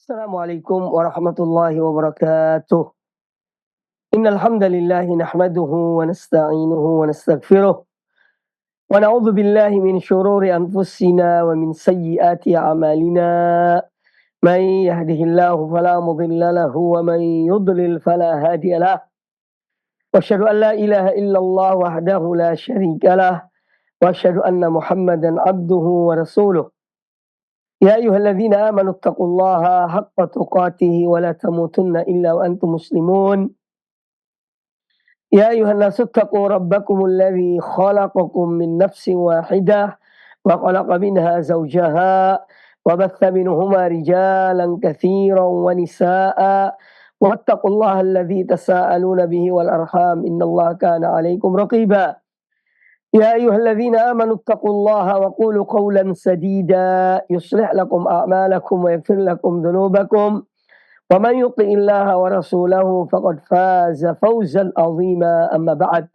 Assalamualaikum warahmatullahi wabarakatuh. Innal hamdalillah nahmaduhu wa nasta'inuhu wa nastaghfiruh wa na'udzu billahi min shururi anfusina wa min sayyiati a'malina. May yahdihillahu fala mudilla lahu wa may yudlil fala hadiya lah. Wa asyhadu an la ilaha illallah wahdahu la syarika lah wa asyhadu anna Muhammadan abduhu wa rasuluh. Ya ayyuhalladzina amanu taqullaha haqqa tuqatih wa la tamutunna illa wa antum muslimun. Ya ayuhan nasu taqu rabbakumul ladzi khalaqakum min nafsin wahidah wa khalaqa minha zawjaha wa batha minhuma rijalan katsiran wa nisaa'a wattaqullaha alladzi tasaaluna bihi wal arham innallaha kana 'alaikum raqiba. Ya ayyuhalladzina amanu taqullaha wa qulu qawlan sadida yuslih lakum a'malakum wa yaghfir lakum dhunubakum wa man yuti'illaha wa rasulahu faqad faza fawzan 'azima amma ba'd.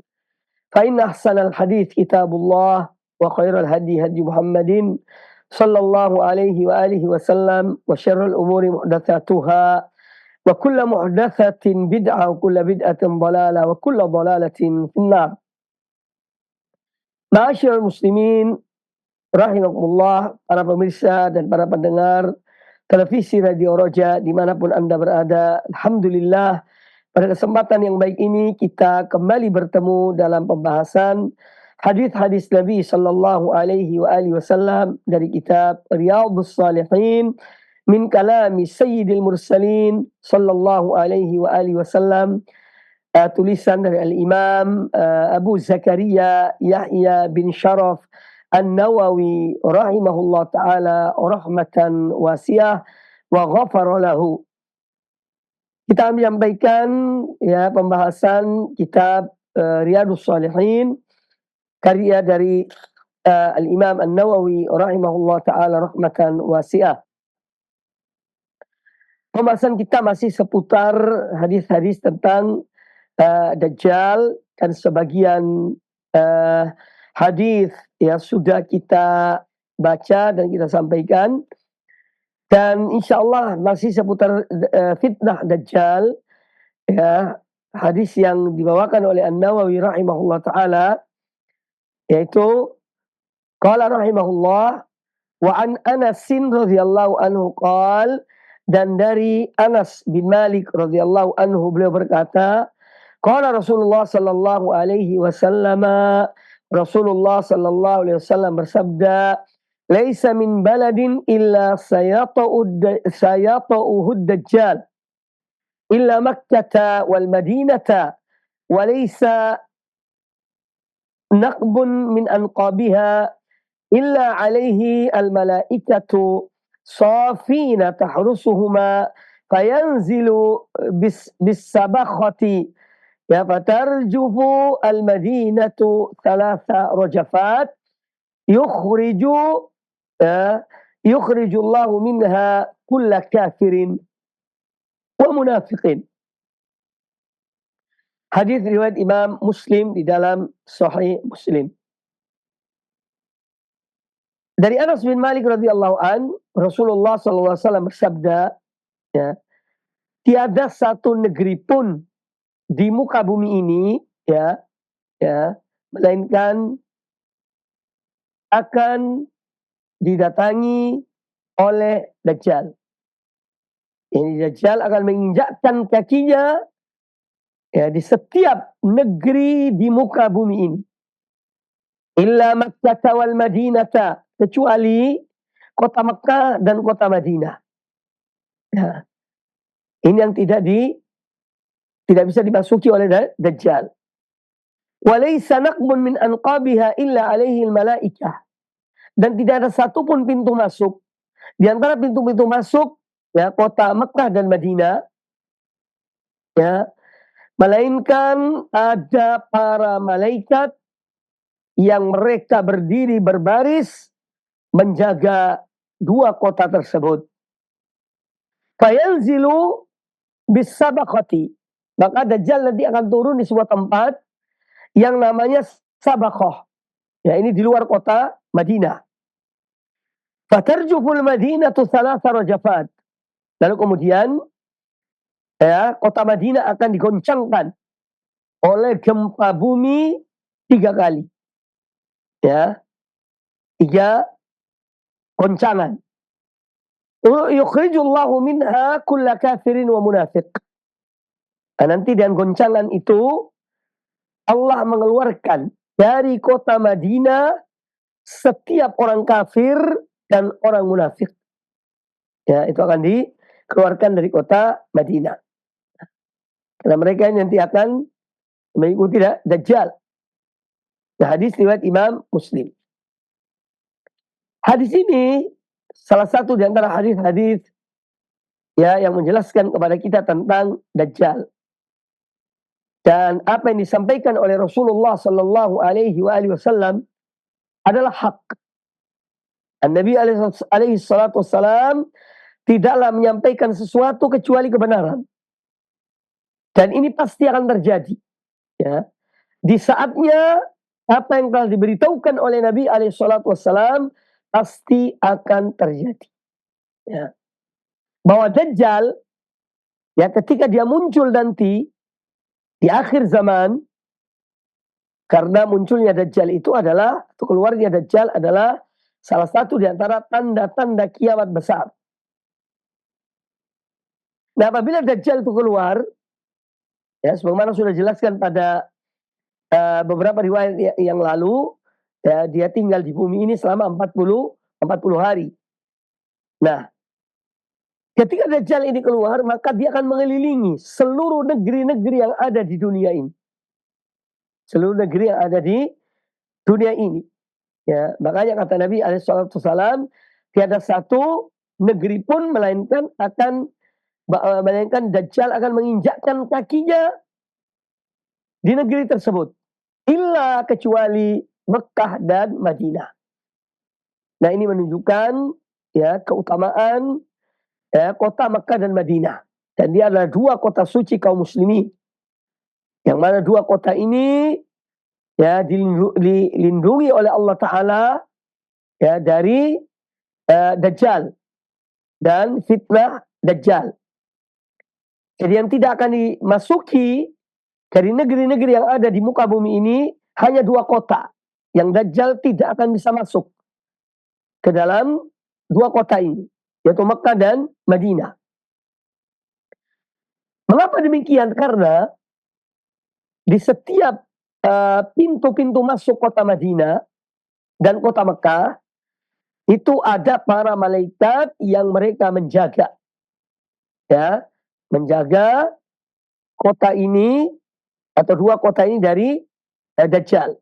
Fa inna ahsanal hadits kitabullah wa khairal hadi hadi Muhammadin sallallahu alaihi wa alihi wasallam wa syarrul umuri muhdatsatuha wa kullu muhdatsatin bid'ah wa kullu bid'atin dhalalah wa kullu dhalalatin finnar. Ma'asyiral muslimin rahimakumullah, para pemirsa dan para pendengar televisi Radio Roja dimanapun Anda berada. Alhamdulillah, pada kesempatan yang baik ini kita kembali bertemu dalam pembahasan hadis-hadis Nabi sallallahu alaihi wa alihi wasallam dari kitab Riyadhus Shalihin min kalami Sayyidil Mursalin sallallahu alaihi wa alihi wasallam. Tulisan dari Al-Imam Abu Zakaria Yahya bin Sharaf An-Nawawi rahimahullah ta'ala rahmatan wasi'ah wa ghafara lahu. Kita menyampaikan ya pembahasan kitab Riyadhus Shalihin karya dari Al-Imam An-Nawawi rahimahullah ta'ala rahmatan wasi'ah. Pembahasan kita masih seputar hadis-hadis tentang Dajjal, dan sebagian hadis yang sudah kita baca dan kita sampaikan, dan insyaallah masih seputar fitnah Dajjal ya, hadis yang dibawakan oleh An-Nawawi rahimahullah taala, yaitu qala rahimahullah wa an Anas radhiyallahu anhu qala, dan dari Anas bin Malik radhiyallahu anhu beliau berkata, qala Rasulullah sallallahu alaihi wasallam, Rasulullah sallallahu alaihi wasallam bersabda, laisa min baladin illa sayata'uhu dajjal illa Makkah wal Madinah wa laisa naqbun min anqabiha illa alaihi al malaikatu safina tahrusuhuma fayanzilu bis sabakhati ya fatarjufu al-madinatu thalatha rajafat yukhrijullahu minha kulla kafirin wa munafiqin. Hadis riwayat Imam Muslim di dalam Sahih Muslim. Dari Anas bin Malik radhiyallahu an, Rasulullah sallallahu alaihi wasallam bersabda, ya, tiada satu negeri pun di muka bumi ini ya melainkan akan didatangi oleh Dajjal. Ini Dajjal akan menginjakkan kakinya ya di setiap negeri di muka bumi ini. Illa Makkah wal Madinah, kecuali kota Makkah dan kota Madinah. Ya. Ini yang tidak bisa dimasuki oleh Dajjal. Walaysa naqbun min anqabiha illa alaihi malaikah. Dan tidak ada satupun pintu masuk di antara pintu-pintu masuk ya kota Mekah dan Madinah ya, melainkan ada para malaikat yang mereka berdiri berbaris menjaga dua kota tersebut. Fayanzilu bis sabakhati, maka Dajjal nanti akan turun di sebuah tempat yang namanya Sabakhah. Ya, ini di luar kota Madinah. Fatarjuful Madinatu thalatha rajafat. Lalu kemudian ya, kota Madinah akan digoncangkan oleh gempa bumi 3 kali. Ya, 3 goncangan. Yukhrijullahu minha kulla kafirin wa munafiq. Nah, nanti dengan goncangan itu Allah mengeluarkan dari kota Madinah setiap orang kafir dan orang munafik. Ya, itu akan dikeluarkan dari kota Madinah. Karena mereka nanti akan mengikuti Dajjal. Nah, hadis riwayat Imam Muslim. Hadis ini salah satu di antara hadis-hadis ya yang menjelaskan kepada kita tentang Dajjal. Dan apa yang disampaikan oleh Rasulullah sallallahu alaihi wasallam adalah hak. Nabi alaihi salatu wassalam tidaklah menyampaikan sesuatu kecuali kebenaran. Dan ini pasti akan terjadi. Ya. Di saatnya apa yang telah diberitahukan oleh Nabi alaihi salatu wassalam pasti akan terjadi. Ya. Bahwa Dajjal ya ketika dia muncul nanti di akhir zaman, karena munculnya Dajjal itu adalah, atau keluarnya Dajjal adalah salah satu di antara tanda-tanda kiamat besar. Nah, apabila Dajjal itu keluar, ya sebagaimana sudah jelaskan pada beberapa riwayat yang lalu, ya, dia tinggal di bumi ini selama 40 hari. Nah, ketika Dajjal ini keluar, maka dia akan mengelilingi seluruh negeri-negeri yang ada di dunia ini. Seluruh negeri yang ada di dunia ini. Ya, makanya kata Nabi alaihissalam, tiada satu negeri pun melainkan Dajjal akan menginjakkan kakinya di negeri tersebut. Illa kecuali Mekah dan Madinah. Nah, ini menunjukkan ya keutamaan ya, kota Mekah dan Madinah. Dan dia adalah 2 kota suci kaum muslimin. Yang mana 2 kota ini ya dilindungi oleh Allah Ta'ala ya dari Dajjal dan fitnah Dajjal. Jadi yang tidak akan dimasuki dari negeri-negeri yang ada di muka bumi ini hanya 2 kota yang Dajjal tidak akan bisa masuk ke dalam 2 kota ini, yaitu Mekah dan Madinah. Mengapa demikian? Karena di setiap pintu-pintu masuk kota Madinah dan kota Mekah itu ada para malaikat yang mereka menjaga, ya, menjaga kota ini atau 2 kota ini dari Dajjal,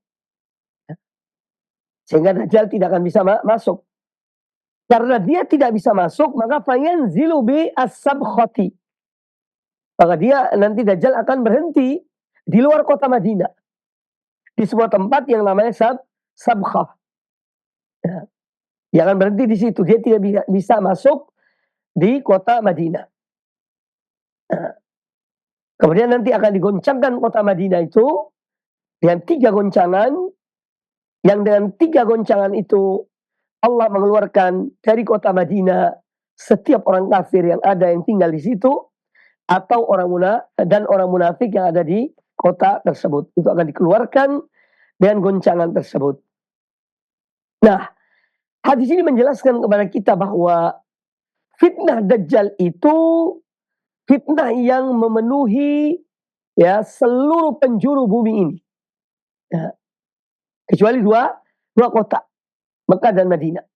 sehingga Dajjal tidak akan bisa masuk. Karena dia tidak bisa masuk, maka fayanzilu bi as-sabkhati. Maka dia nanti Dajjal akan berhenti di luar kota Madinah, di sebuah tempat yang namanya Sabkhah. Ya. Dia akan berhenti di situ. Dia tidak bisa masuk di kota Madinah. Nah, kemudian nanti akan digoncangkan kota Madinah itu dengan 3 goncangan. Yang dengan 3 goncangan itu Allah mengeluarkan dari kota Madinah setiap orang kafir yang ada yang tinggal di situ atau orang munafik yang ada di kota tersebut. Itu akan dikeluarkan dengan goncangan tersebut. Nah, hadis ini menjelaskan kepada kita bahwa fitnah Dajjal itu fitnah yang memenuhi ya seluruh penjuru bumi ini. Ya. Kecuali dua kota, Mekah dan Madinah.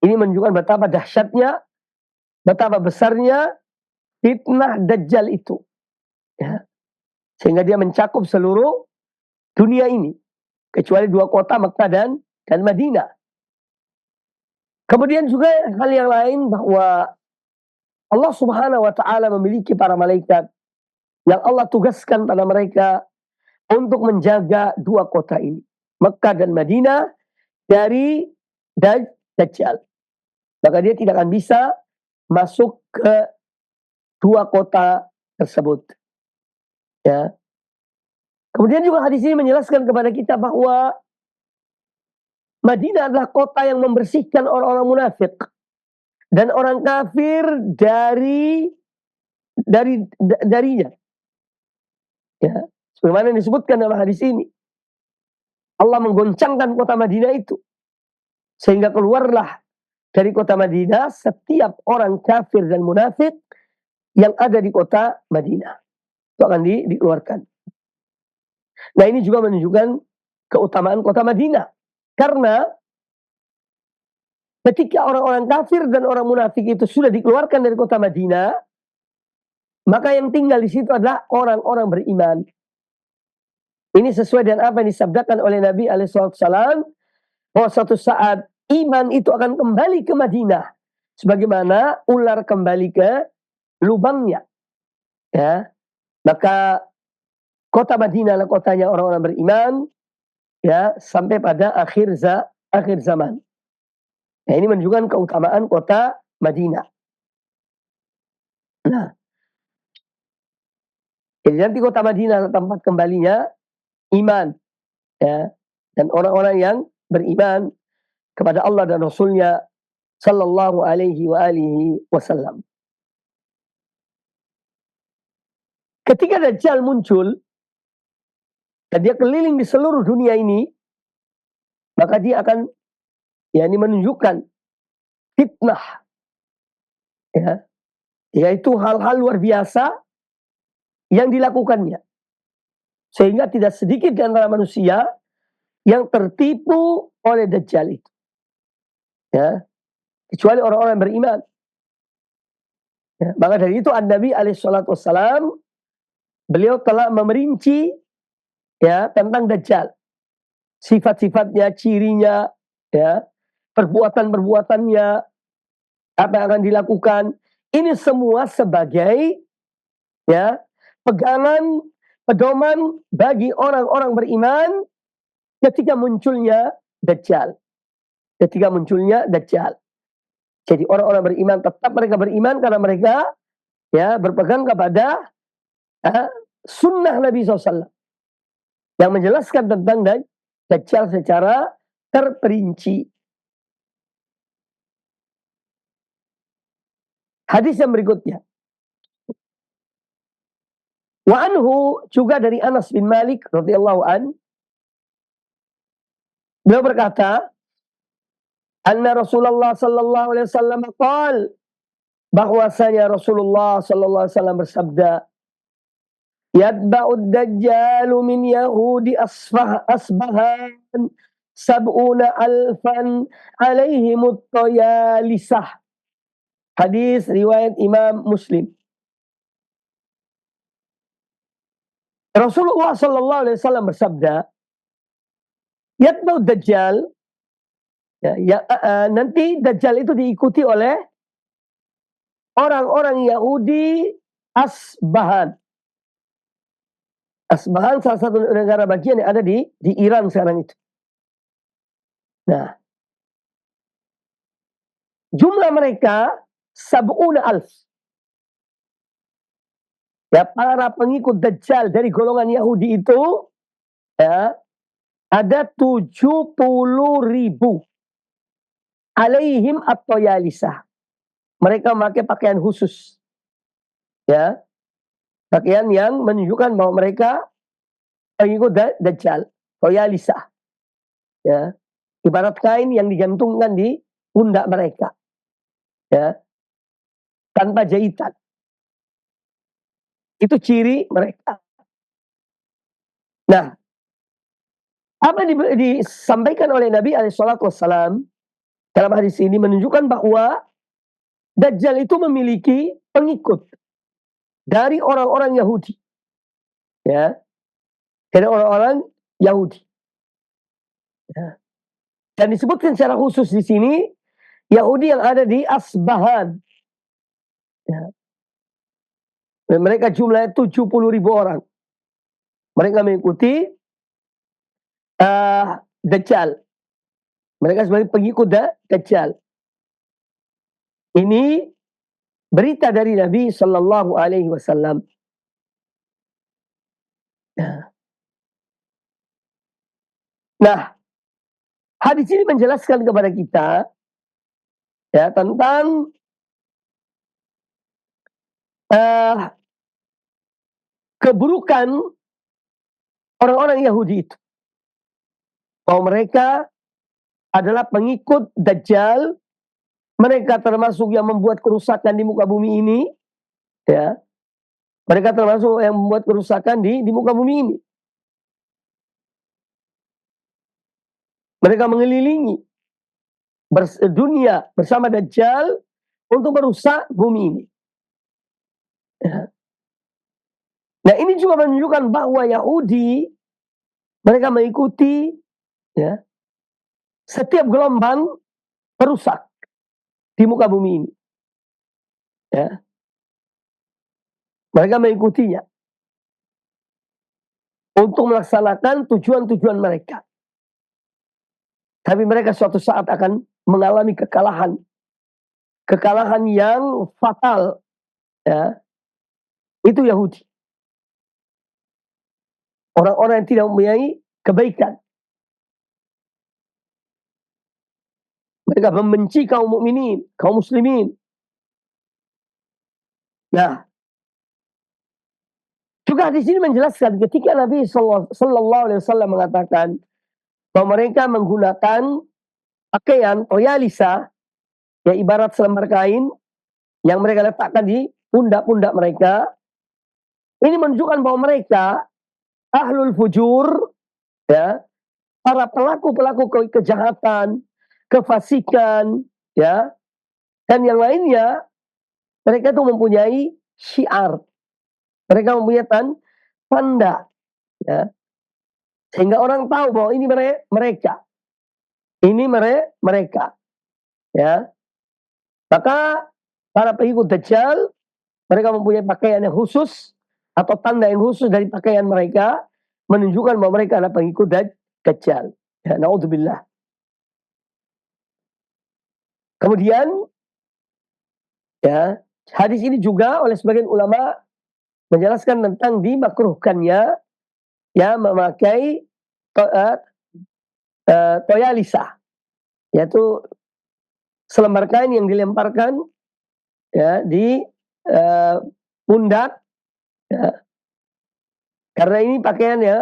Ini menunjukkan betapa dahsyatnya, betapa besarnya fitnah Dajjal itu. Ya. Sehingga dia mencakup seluruh dunia ini. Kecuali 2 kota, Mekah dan Madinah. Kemudian juga hal yang lain bahwa Allah Subhanahu wa Ta'ala memiliki para malaikat yang Allah tugaskan pada mereka untuk menjaga 2 kota ini, Mekah dan Madinah, dari Dajjal. Maka dia tidak akan bisa masuk ke 2 kota tersebut. Ya. Kemudian juga hadis ini menjelaskan kepada kita bahwa Madinah adalah kota yang membersihkan orang-orang munafik. dan orang kafir darinya. Ya, sebagaimana disebutkan dalam hadis ini, Allah menggoncangkan kota Madinah itu sehingga keluarlah dari kota Madinah setiap orang kafir dan munafik yang ada di kota Madinah. Itu akan dikeluarkan. Nah, ini juga menunjukkan keutamaan kota Madinah. Karena ketika orang-orang kafir dan orang munafik itu sudah dikeluarkan dari kota Madinah, maka yang tinggal di situ adalah orang-orang beriman. Ini sesuai dengan apa yang disabdakan oleh Nabi alaihissalam, bahwa suatu saat iman itu akan kembali ke Madinah sebagaimana ular kembali ke lubangnya. Ya, maka kota Madinah adalah kotanya orang-orang beriman, ya, sampai pada akhir zaman. Nah, ini menunjukkan keutamaan kota Madinah. Nah, jadi nanti kota Madinah adalah tempat kembalinya iman, ya, dan orang-orang yang beriman kepada Allah dan Rasulnya sallallahu alaihi wa alihi wasallam. Ketika Dajjal muncul dan dia keliling di seluruh dunia ini, maka dia akan menunjukkan fitnah, ya, yaitu hal-hal luar biasa yang dilakukannya. Sehingga tidak sedikit di antara manusia yang tertipu oleh Dajjal itu. Ya, kecuali orang-orang beriman. Ya, maka dari itu Nabi alaihissalam beliau telah memerinci, ya, tentang Dajjal. Sifat-sifatnya, cirinya, ya, perbuatan-perbuatannya, apa yang akan dilakukan. Ini semua sebagai, ya, pegangan, pedoman bagi orang-orang beriman ketika munculnya Dajjal. Ketika munculnya Dajjal. Jadi orang-orang beriman tetap mereka beriman karena mereka, ya, berpegang kepada sunnah Nabi SAW yang menjelaskan tentang Dajjal secara terperinci. Hadis yang berikutnya. Wa anhu, juga dari Anas bin Malik radhiyallahu an, beliau berkata, anna Rasulullah sallallahu alaihi wasallam qaal, bahwasanya Rasulullah sallallahu alaihi wasallam bersabda, yatba'ud dajjalu min yahudi asbahan sab'una alfan alaihimut tayalisah. Hadis riwayat Imam Muslim. Rasulullah sallallahu alaihi wasallam bersabda, yatba'ud dajjal, nanti Dajjal itu diikuti oleh orang-orang Yahudi Asbahan. Asbahan salah satu negara bagian yang ada di Iran sekarang itu. Nah, jumlah mereka sab'una alf. Ya, para pengikut Dajjal dari golongan Yahudi itu, ya, ada 70.000. Alaihim at-tayalisah. Mereka memakai pakaian khusus. Ya. Pakaian yang menunjukkan bahwa mereka pengikut Dajjal. Tayalisah. Ya. Ibarat kain yang digantungkan di pundak mereka. Ya. Tanpa jahitan. Itu ciri mereka. Nah, apa yang disampaikan oleh Nabi alaihissalam dalam hadis ini menunjukkan bahwa Dajjal itu memiliki pengikut dari orang-orang Yahudi. Ya. Dari orang-orang Yahudi. Ya. Dan disebutkan secara khusus di sini Yahudi yang ada di Asbahan. Ya. Dan mereka jumlahnya 70.000 orang. Mereka mengikuti Dajjal. Mereka sebagai pengikut Dajjal. Ini berita dari Nabi Sallallahu Alaihi Wasallam. Nah, hadis ini menjelaskan kepada kita ya tentang keburukan orang-orang Yahudi itu. Bahwa mereka adalah pengikut Dajjal, mereka termasuk yang membuat kerusakan di muka bumi ini, ya. Mereka termasuk yang membuat kerusakan di muka bumi ini. Mereka mengelilingi dunia bersama Dajjal untuk merusak bumi ini. Ya. Nah, ini juga menunjukkan bahwa Yahudi mereka mengikuti, ya, setiap gelombang perusak di muka bumi ini. Ya. Mereka mengikutinya untuk melaksanakan tujuan-tujuan mereka. Tapi mereka suatu saat akan mengalami kekalahan. Kekalahan yang fatal. Ya. Itu Yahudi. Orang-orang yang tidak mempunyai kebaikan. Mereka membenci kaum mukminin, kaum muslimin. Nah, juga di sini menjelaskan ketika Nabi Sallallahu Alaihi Wasallam mengatakan bahwa mereka menggunakan pakaian toyalisa, ya ibarat selembar kain yang mereka letakkan di pundak-pundak mereka. Ini menunjukkan bahwa mereka ahlul fujur, ya, para pelaku-pelaku kejahatan, kefasikan, ya, dan yang lainnya, mereka itu mempunyai syiar. Mereka mempunyai tanda, ya. Sehingga orang tahu bahwa ini mereka. Ini mereka, ya. Maka para pengikut Dajjal, mereka mempunyai pakaian yang khusus atau tanda yang khusus dari pakaian mereka menunjukkan bahwa mereka adalah pengikut Dajjal. Ya, naudzubillah. Kemudian, ya, hadis ini juga oleh sebagian ulama menjelaskan tentang dimakruhkannya, ya, memakai toyalisa, yaitu selembar kain yang dilemparkan, ya, di pundak, ya, karena ini pakaiannya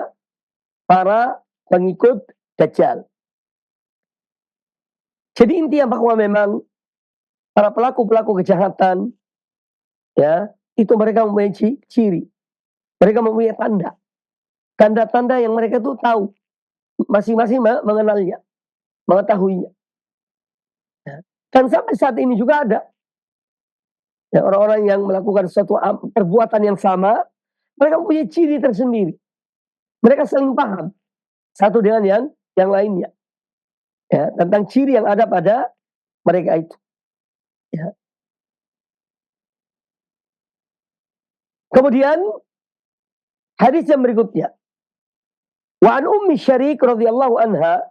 para pengikut Dajjal. Jadi intinya bahwa memang para pelaku-pelaku kejahatan, ya, itu mereka mempunyai ciri, mereka mempunyai tanda-tanda yang mereka tuh tahu, masing-masing mengenalnya, mengetahuinya. Ya. Dan sampai saat ini juga ada, ya, orang-orang yang melakukan suatu perbuatan yang sama, mereka mempunyai ciri tersendiri. Mereka saling paham satu dengan yang lainnya, ya, tentang ciri yang ada pada mereka itu. Ya. Kemudian hadis yang berikutnya, wa an Ummi Syarik radhiyallahu anha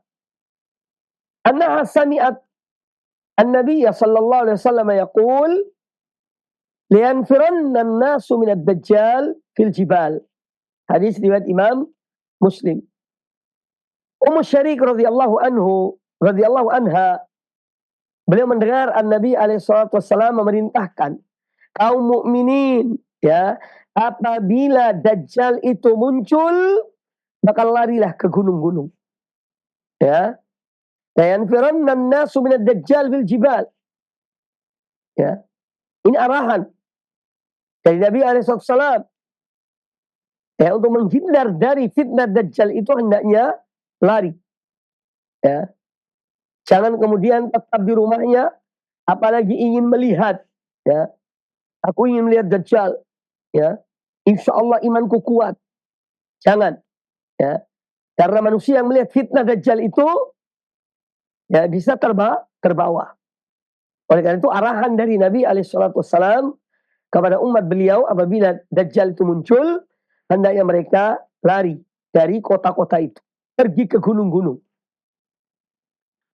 annaha sami'at an-nabiy sallallahu alaihi wasallam yaqul liyanfiranna an-nasu min ad-dajjal fil jibal. Hadis riwayat Imam Muslim. Ummu Syarik radhiyallahu anha, beliau mendengar An-Nabi alaihi salatu wasallam memerintahkan kaum mukminin, ya, apabila Dajjal itu muncul, maka larilah ke gunung-gunung. Ya. Layanfiranna an-nasu min ad-dajjal fil jibal. Ya. Ini arahan dari Nabi alaihi salatu wasallam. Ya, untuk menghindar dari fitnah Dajjal itu hendaknya lari. Ya. Jangan kemudian tetap di rumahnya, apalagi ingin melihat, ya. Aku ingin melihat Dajjal, ya. Insya Allah imanku kuat. Jangan, ya. Karena manusia yang melihat fitnah Dajjal itu, ya, bisa terbawa. Oleh karena itu arahan dari Nabi alaihissalam kepada umat beliau, apabila Dajjal itu muncul, hendaknya mereka lari dari kota-kota itu, pergi ke gunung-gunung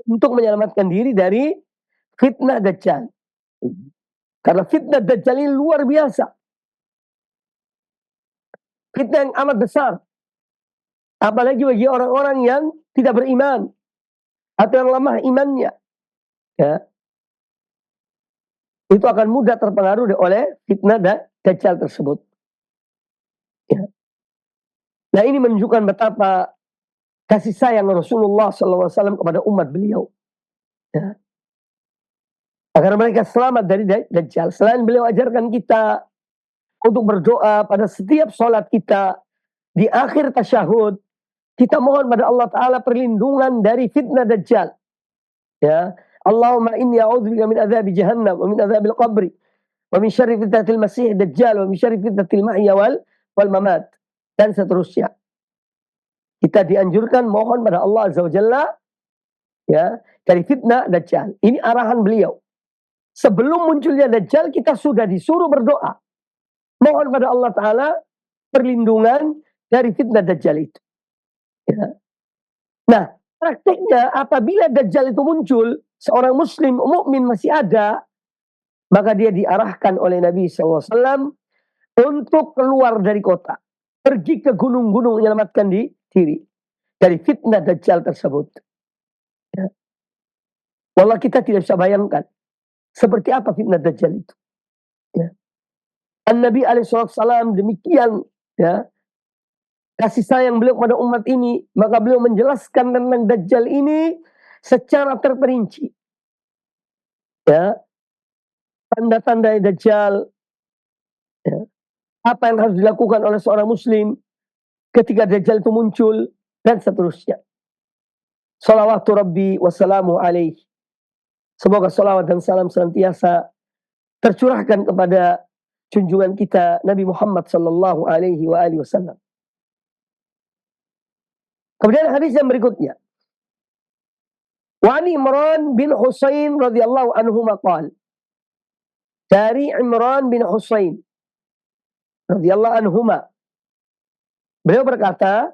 untuk menyelamatkan diri dari fitnah Dajjal. Karena fitnah Dajjal ini luar biasa. Fitnah yang amat besar. Apalagi bagi orang-orang yang tidak beriman atau yang lemah imannya. Ya. itu akan mudah terpengaruh oleh fitnah Dajjal tersebut. Ya. Nah, ini menunjukkan betapa kasih sayang Rasulullah SAW kepada umat beliau. Ya. Agar mereka selamat dari Dajjal. Selain beliau ajarkan kita untuk berdoa pada setiap sholat kita, di akhir tasyahud, kita mohon pada Allah Ta'ala perlindungan dari fitnah Dajjal. Ya. Allahumma inni a'udzubika min adzabi jahannam wa min adzabil qabri wa min syarri fitnatil masih Dajjal wa min syarri fitnatil mahya wal mamat, dan seterusnya. Kita dianjurkan mohon pada Allah Azza wa Jalla, ya, dari fitnah Dajjal. Ini arahan beliau. Sebelum munculnya Dajjal, kita sudah disuruh berdoa. Mohon pada Allah Ta'ala perlindungan dari fitnah Dajjal itu. Ya. Nah, praktiknya apabila Dajjal itu muncul, seorang muslim, mukmin masih ada, maka dia diarahkan oleh Nabi SAW untuk keluar dari kota. Pergi ke gunung-gunung menyelamatkan diri dari fitnah Dajjal tersebut. Ya. Wallah, kita tidak bisa bayangkan seperti apa fitnah Dajjal itu. Ya. An-Nabi SAW demikian, ya, kasih sayang beliau kepada umat ini, maka beliau menjelaskan tentang Dajjal ini secara terperinci. Ya, tanda-tanda Dajjal, ya, apa yang harus dilakukan oleh seorang muslim ketika Dajjal itu muncul, dan seterusnya. Salawatu Rabbi wassalamu alaih. Semoga salawat dan salam senantiasa tercurahkan kepada junjungan kita Nabi Muhammad sallallahu alaihi wasallam. Kemudian hadis yang berikutnya. Wa Imran bin Husain radhiyallahu anhu maqal. Dari Imran bin Husain radhiyallahu anhuma, beliau berkata,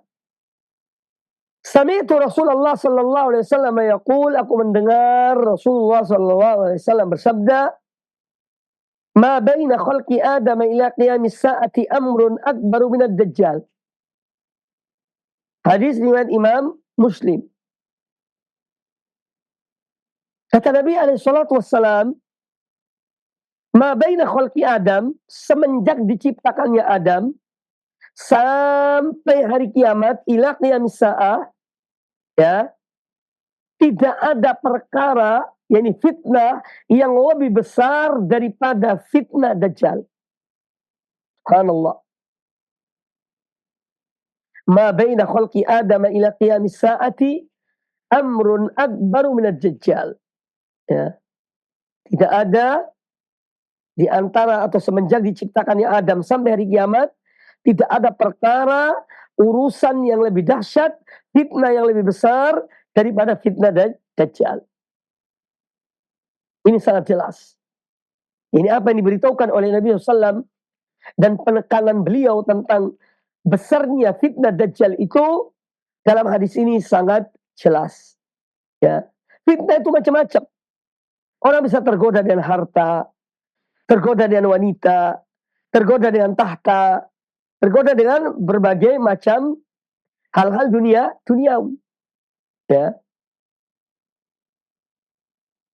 sami'tu Rasulullah sallallahu alaihi wasallam yaqul, aku mendengar Rasulullah sallallahu alaihi wasallam bersabda, ma baina khalqi Adam ila qiyamis saati amrun akbaru minad Dajjal. Hadis riwayat Imam Muslim. Kata Nabi alaihi salatu wassalam, ma baina khalqi Adam, semenjak diciptakannya Adam sampai hari kiamat, ila qiyamis saah, ya, tidak ada perkara, yakni fitnah yang lebih besar daripada fitnah Dajjal. Subhanallah. Ma baina khalqi Adam ila qiyamis saati amrun akbaru minad Dajjal. Ya. Tidak ada di antara atau semenjak diciptakannya Adam sampai hari kiamat, tidak ada perkara, urusan yang lebih dahsyat, fitnah yang lebih besar daripada fitnah Dajjal. Ini sangat jelas. Ini apa yang diberitahukan oleh Nabi SAW, dan penekanan beliau tentang besarnya fitnah Dajjal itu dalam hadis ini sangat jelas. Ya. Fitnah itu macam-macam. Orang bisa tergoda dengan harta, tergoda dengan wanita, tergoda dengan tahta, tergoda dengan berbagai macam hal-hal duniawi. Ya.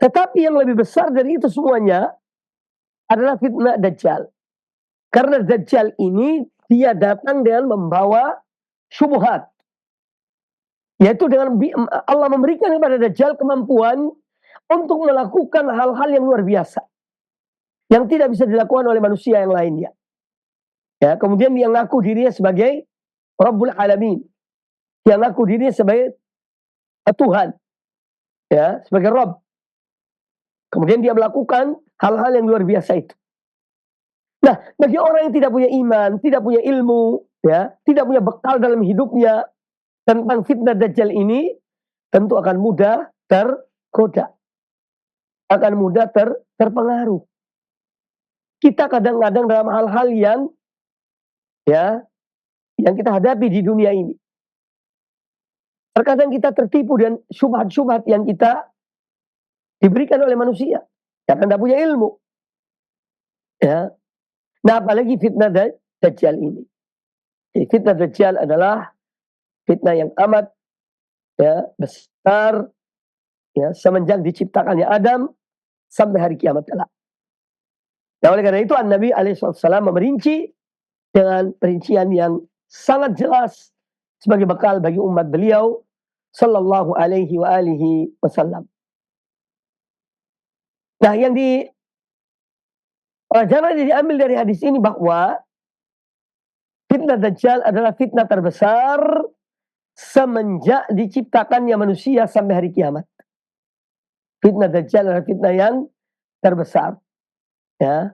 Tetapi yang lebih besar dari itu semuanya adalah fitnah Dajjal. Karena Dajjal ini dia datang dengan membawa syubhat. Yaitu dengan Allah memberikan kepada Dajjal kemampuan untuk melakukan hal-hal yang luar biasa, yang tidak bisa dilakukan oleh manusia yang lainnya. Ya, kemudian dia ngaku dirinya sebagai Rabbul Alamin. Dia ngaku dirinya sebagai Tuhan. Ya, sebagai Rabb. Kemudian dia melakukan hal-hal yang luar biasa itu. Nah, bagi orang yang tidak punya iman, tidak punya ilmu, ya, tidak punya bekal dalam hidupnya tentang fitnah Dajjal ini, tentu akan mudah tergoda, akan mudah terpengaruh. Kita kadang-kadang dalam hal-hal yang, ya, yang kita hadapi di dunia ini, terkadang kita tertipu dengan syubhat-syubhat yang kita diberikan oleh manusia karena tidak punya ilmu. Ya. Nah, apalagi fitnah Dajjal ini. Jadi fitnah Dajjal adalah fitnah yang amat, ya, besar, ya, semenjak diciptakannya Adam sampai hari kiamat kelak. Nah, oleh karena itu Nabi alaihissalam merinci dengan perincian yang sangat jelas sebagai bekal bagi umat beliau sallallahu alaihi wa alihi wasallam. Nah, yang pelajaran yang diambil dari hadis ini bahwa fitnah Dajjal adalah fitnah terbesar semenjak diciptakannya manusia sampai hari kiamat. Fitnah Dajjal adalah fitnah yang terbesar. Ya.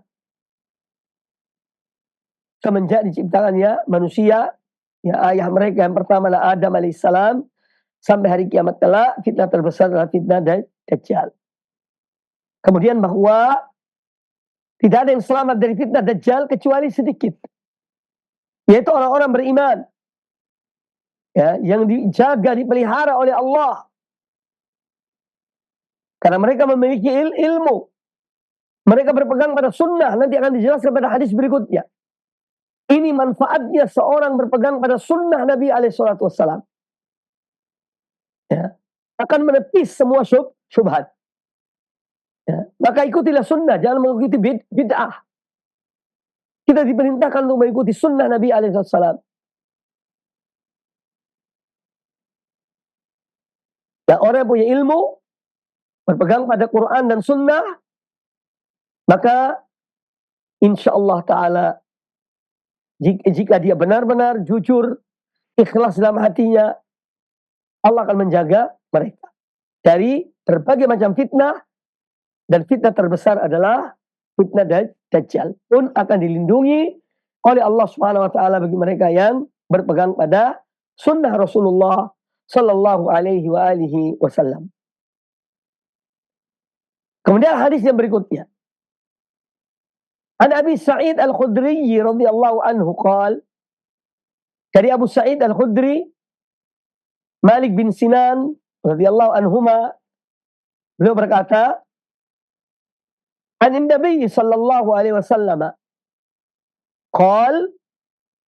Semenjak diciptakannya manusia, ya, ayah mereka yang pertama adalah Adam alaihissalam, sampai hari kiamat kelak, fitnah terbesar adalah fitnah Dajjal. Kemudian bahwa tidak ada yang selamat dari fitnah Dajjal kecuali sedikit, yaitu orang-orang beriman, ya, yang dijaga, dipelihara oleh Allah, karena mereka memiliki ilmu, mereka berpegang pada sunnah. Nanti akan dijelaskan pada hadis berikutnya. Ini manfaatnya seorang berpegang pada sunnah Nabi alaihissalam. Ya, akan menepis semua syubhat. Ya, maka ikutilah sunnah, jangan mengikuti bid'ah. Kita diperintahkan untuk mengikuti sunnah Nabi alaihissalam. Ya, orang yang punya ilmu, berpegang pada Quran dan sunnah, maka insya Allah ta'ala, jika dia benar-benar jujur, ikhlas dalam hatinya, Allah akan menjaga mereka dari berbagai macam fitnah, dan fitnah terbesar adalah fitnah Dajjal pun akan dilindungi oleh Allah Subhanahu wa taala bagi mereka yang berpegang pada sunnah Rasulullah sallallahu alaihi wa alihi wasallam. Kemudian hadis yang berikutnya. An Abi Sa'id Al-Khudri radhiyallahu anhu qala, dari Abu Sa'id Al-Khudri, Malik bin Sinan radhiyallahu anhuma, beliau berkata, an Nabi sallallahu alaihi wasallam qala,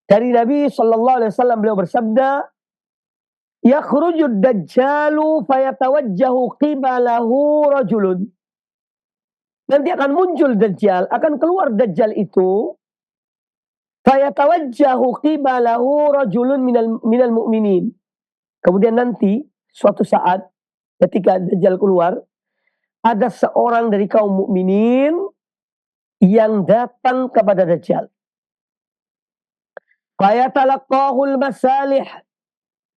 dari Nabi sallallahu alaihi wasallam beliau bersabda, yakhrujud dajjalu fayatawajjahu qibalahu rajulun. Nanti akan muncul Dajjal, akan keluar Dajjal itu, fayatawajjahu qibalahu rajulun minal mu'minin. Kemudian nanti suatu saat ketika Dajjal keluar, ada seorang dari kaum mukminin yang datang kepada Dajjal. Fayatalaqahul masalih.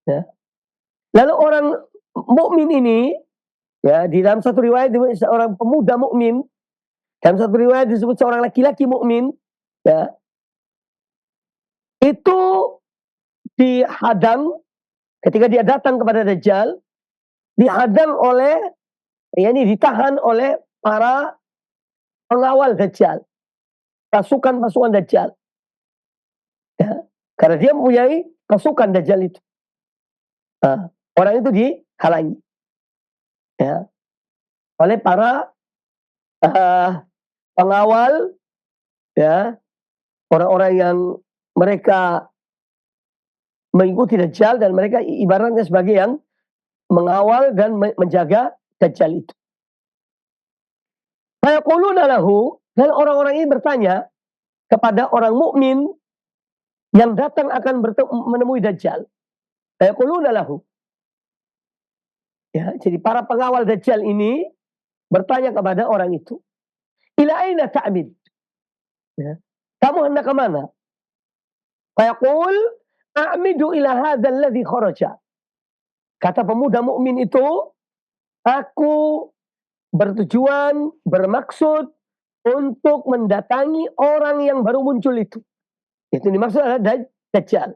Ya. Lalu orang mukmin ini, ya, di dalam satu riwayat seorang pemuda mukmin, dalam satu riwayat disebut seorang laki-laki mukmin, ya, itu dihadang ketika dia datang kepada Dajjal, dihadang oleh, ya, ini ditahan oleh para pengawal Dajjal, pasukan-pasukan Dajjal. Ya, karena dia mempunyai pasukan Dajjal itu. Nah, orang itu dihalangi, ya, oleh para pengawal, ya, orang-orang yang mereka mengikuti Dajjal, dan mereka ibaratnya sebagai yang mengawal dan menjaga Dajjal itu. Fayaquluna lahu, dan orang-orang ini bertanya kepada orang mukmin yang datang akan menemui Dajjal. Fayaquluna lahu. Ya, jadi para pengawal Dajjal ini bertanya kepada orang itu, ila aina ta'mid? Ya, kamu hendak ke mana? Fayaqul a'midu ila hadzal ladzi kharaja. Kata pemuda mukmin itu, aku bertujuan, bermaksud untuk mendatangi orang yang baru muncul itu. Itu dimaksud adalah Dajjal.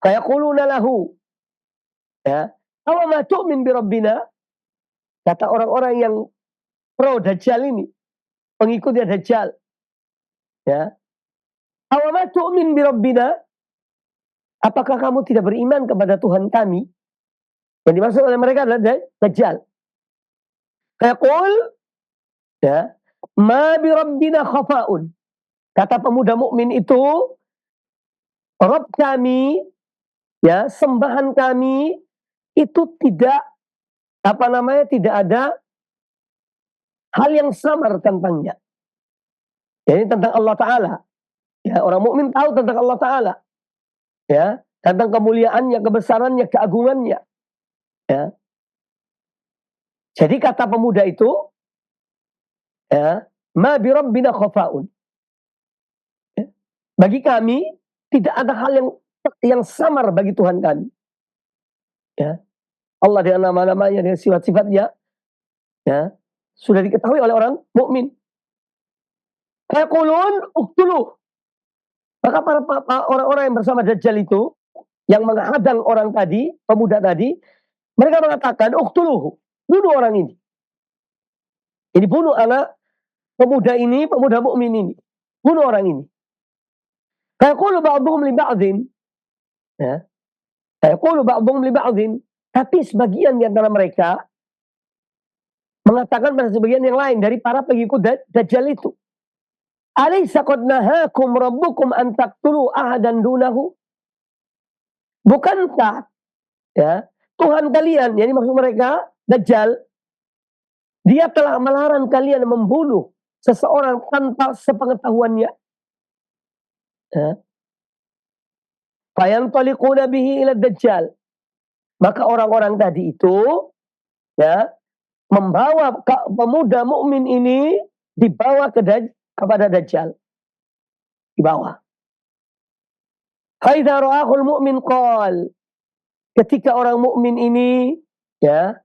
Fayaquluna lahu, ya, awa ma tu'min bi rabbina? Kata orang-orang yang pro Dajjal ini, pengikutnya Dajjal, ya, awa ma tu'min bi rabbina? Apakah kamu tidak beriman kepada Tuhan kami? Yang dimaksud oleh mereka adalah Dajjal. Fayaqul, ya, ma bi rabbina khafa'un. Kata pemuda mukmin itu, Rabb kami, ya, sembahan kami itu tidak, tidak ada hal yang samar tentangnya. Ya, ini tentang Allah Ta'ala. Ya, orang mukmin tahu tentang Allah Ta'ala. Ya, tentang kemuliaannya, kebesarannya, keagungannya. Ya. Jadi kata pemuda itu, ya, ma bi rabbina khafa'un. Ya. Bagi kami tidak ada hal yang samar bagi Tuhan kami. Ya. Allah dengan nama-namanya, dengan sifat-sifatnya, ya, sudah diketahui oleh orang mukmin. Yaqulun uqtuluh. Maka para orang-orang yang bersama Dajjal itu, yang menghadang orang tadi, pemuda tadi, mereka mengatakan, uqtuluhu, bunuh orang ini. Ini bunuh anak pemuda ini, pemuda mukmin ini. Bunuh orang ini. Yaqulu ba'dhum li ba'dhin, ya. Yaqulu ba'dhum li ba'dhin, tapi sebagian di antara mereka mengatakan pada sebagian yang lain dari para pengikut Dajjal itu. Alaysa qad nahakum rabbukum an taqtulu ahadan dunahu? Bukankah, ya, Tuhan kalian, yani maksud mereka Dajjal, dia telah melarang kalian membunuh seseorang tanpa sepengetahuannya. Ya. Fayantaliquna bihi ila Dajjal. Maka orang-orang tadi itu, ya, membawa pemuda mukmin ini dibawa kepada Dajjal. Dibawa. Faidza ra'ahul mu'min qal. Ketika orang mukmin ini, ya,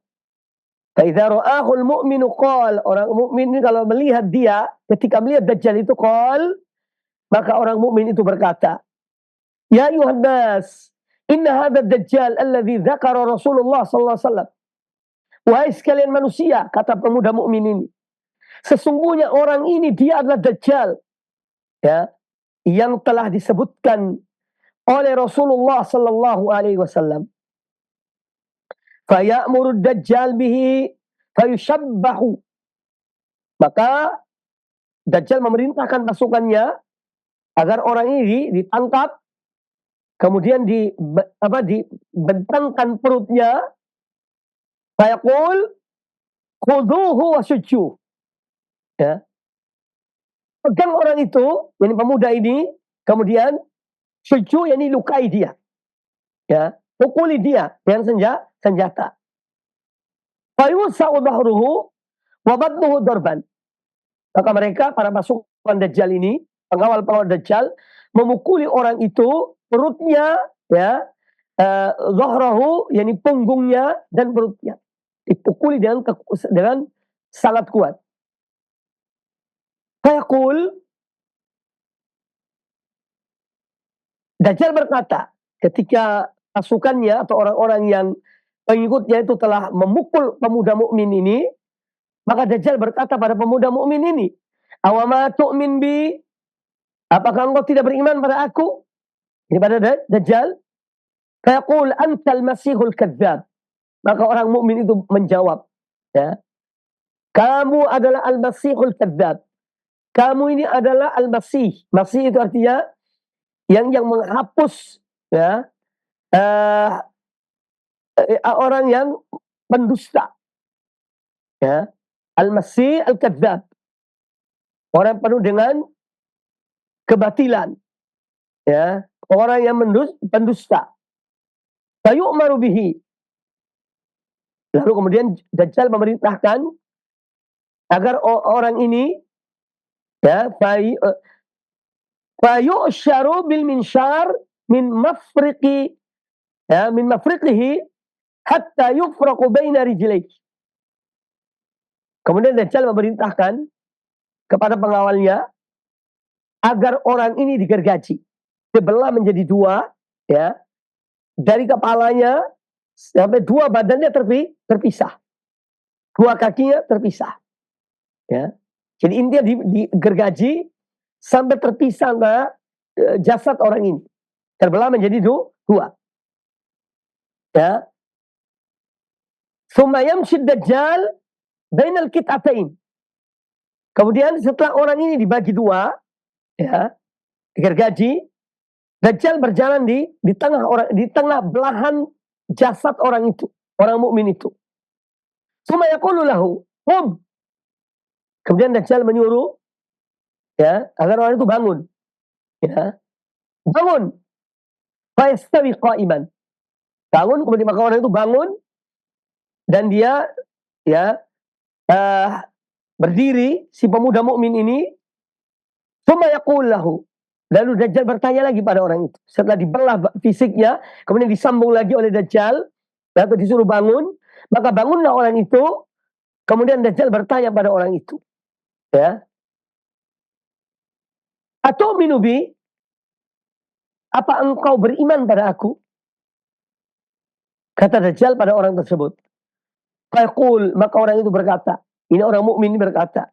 faidza ra'ahul mu'minu qal, orang mukmin ini kalau melihat dia, ketika melihat Dajjal itu qal, maka orang mukmin itu berkata, ya ayuhan nas, inna hadha Dajjal alladhi dzakara Rasulullah sallallahu alaihi wasallam. Wahai sekalian manusia, kata pemuda mukmin ini, sesungguhnya orang ini dia adalah Dajjal, ya, yang telah disebutkan oleh Rasulullah sallallahu alaihi wasallam. Faya'muru Dajjal bihi fayushabbahu. Maka Dajjal memerintahkan pasukannya agar orang ini ditangkap, kemudian dibentangkan perutnya. Fayaqul khudhuhu wasujjuh. Ya. Pegang orang itu, ini pemuda ini, kemudian sujud, yakni lukai dia. Ya, pukuli dia dengan senjata. Fayusa'u dhahruhu wa batnuhu darban. Maka mereka, para pasukan Dajjal ini, pengawal-pengawal Dajjal, memukuli orang itu, perutnya, ya, dhahrahu, yakni punggungnya dan perutnya. Dipukuli dengan sangat kuat. Fayaqul, Dajjal berkata, ketika pasukannya atau orang-orang yang pengikutnya itu telah memukul pemuda mukmin ini, maka Dajjal berkata pada pemuda mukmin ini, awama tu'min bi? Apakah engkau tidak beriman pada aku? Ini pada Dajjal. Fayaqul antal masihul kadzdzab. Maka orang mukmin itu menjawab, ya, kamu adalah al-masihul kadzdzab. Kamu ini adalah al-masih. Masih itu artinya yang menghapus, ya, orang yang pendusta. Ya. Al-Masih al-Kadzdzab. Orang penuh dengan kebatilan. Ya. Orang yang pendusta. Fayu'maru bihi. Lalu kemudian Dajjal memerintahkan agar orang ini, ya, fayu'syaru bil minsyar min mafriqihi hatta yufraqu baina rijlaihi. Kemudian Dajjal memerintahkan kepada pengawalnya agar orang ini digergaji, dibelah menjadi dua, ya, dari kepalanya sampai dua badannya terpisah, dua kakinya terpisah, ya. Jadi intinya digergaji sampai terpisah jasad orang ini, terbelah menjadi dua, ya. Tsumma yamshi Dajjal bainal qit'atain. Kemudian setelah orang ini dibagi dua, ya, digergaji, Dajjal berjalan di tengah belahan jasad orang itu, orang mukmin itu. Tsumma yaqulu lahu, qum. Kemudian Dajjal menyuruh ya, agar orang itu bangun, ya. Bangun, fayastawi qa'iman. Bangun, kemudian maka orang itu bangun dan dia, ya, berdiri, si pemuda mukmin ini, tsumma yaqul lahu. Lalu Dajjal bertanya lagi pada orang itu. Setelah dibelah fisiknya, kemudian disambung lagi oleh Dajjal, atau disuruh bangun, maka bangunlah orang itu, kemudian Dajjal bertanya pada orang itu, ya, atu'minu bi? Apa engkau beriman pada aku? Kata Dajjal pada orang tersebut. Fayaqul, maka orang itu berkata, ini orang mukmin ini berkata,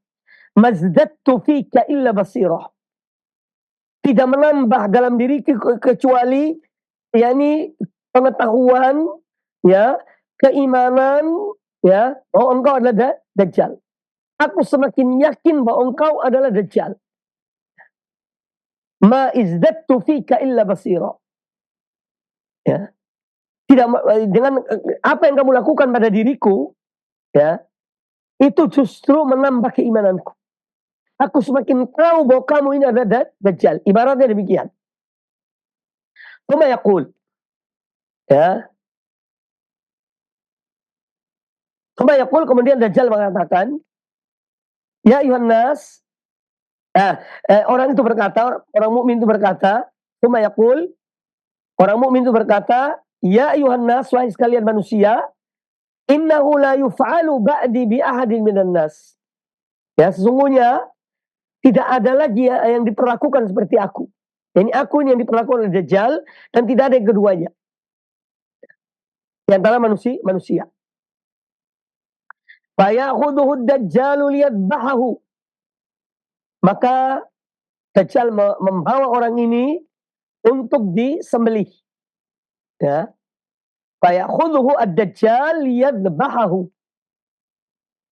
mazdattu fika illa basirah. Tidak menambah dalam diriku kecuali yakni pengetahuan, ya, keimanan, ya, bahwa engkau adalah Dajjal. Aku semakin yakin bahwa engkau adalah Dajjal. Ma izdattu fika illa basira. Ya. Tidak, dengan apa yang kamu lakukan pada diriku, ya, itu justru menambah keimananku. Aku semakin tahu bahwa kamu ini adalah Dajjal. Ibaratnya demikian. Tsumma yaqul, ya. Tsumma yaqul, kemudian Dajjal mengatakan, ya ayuhan nas, orang itu berkata, orang mukmin itu berkata, tsumma yaqul, orang mukmin itu berkata, ya ayuhan nas, wahai sekalian manusia, innahu la yuf'alu ba'di bi ahadin minan nas. Ya, sesungguhnya tidak ada lagi yang diperlakukan seperti aku. Yani aku ini yang diperlakukan oleh Dajjal dan tidak ada yang keduanya. Di antara manusia. Fayakhudhuhu ad-dajjalu liyadbahahu. Maka Dajjal membawa orang ini untuk disembelih. Ya. Fayakhudhuhu ad-dajjal liyadbahahu.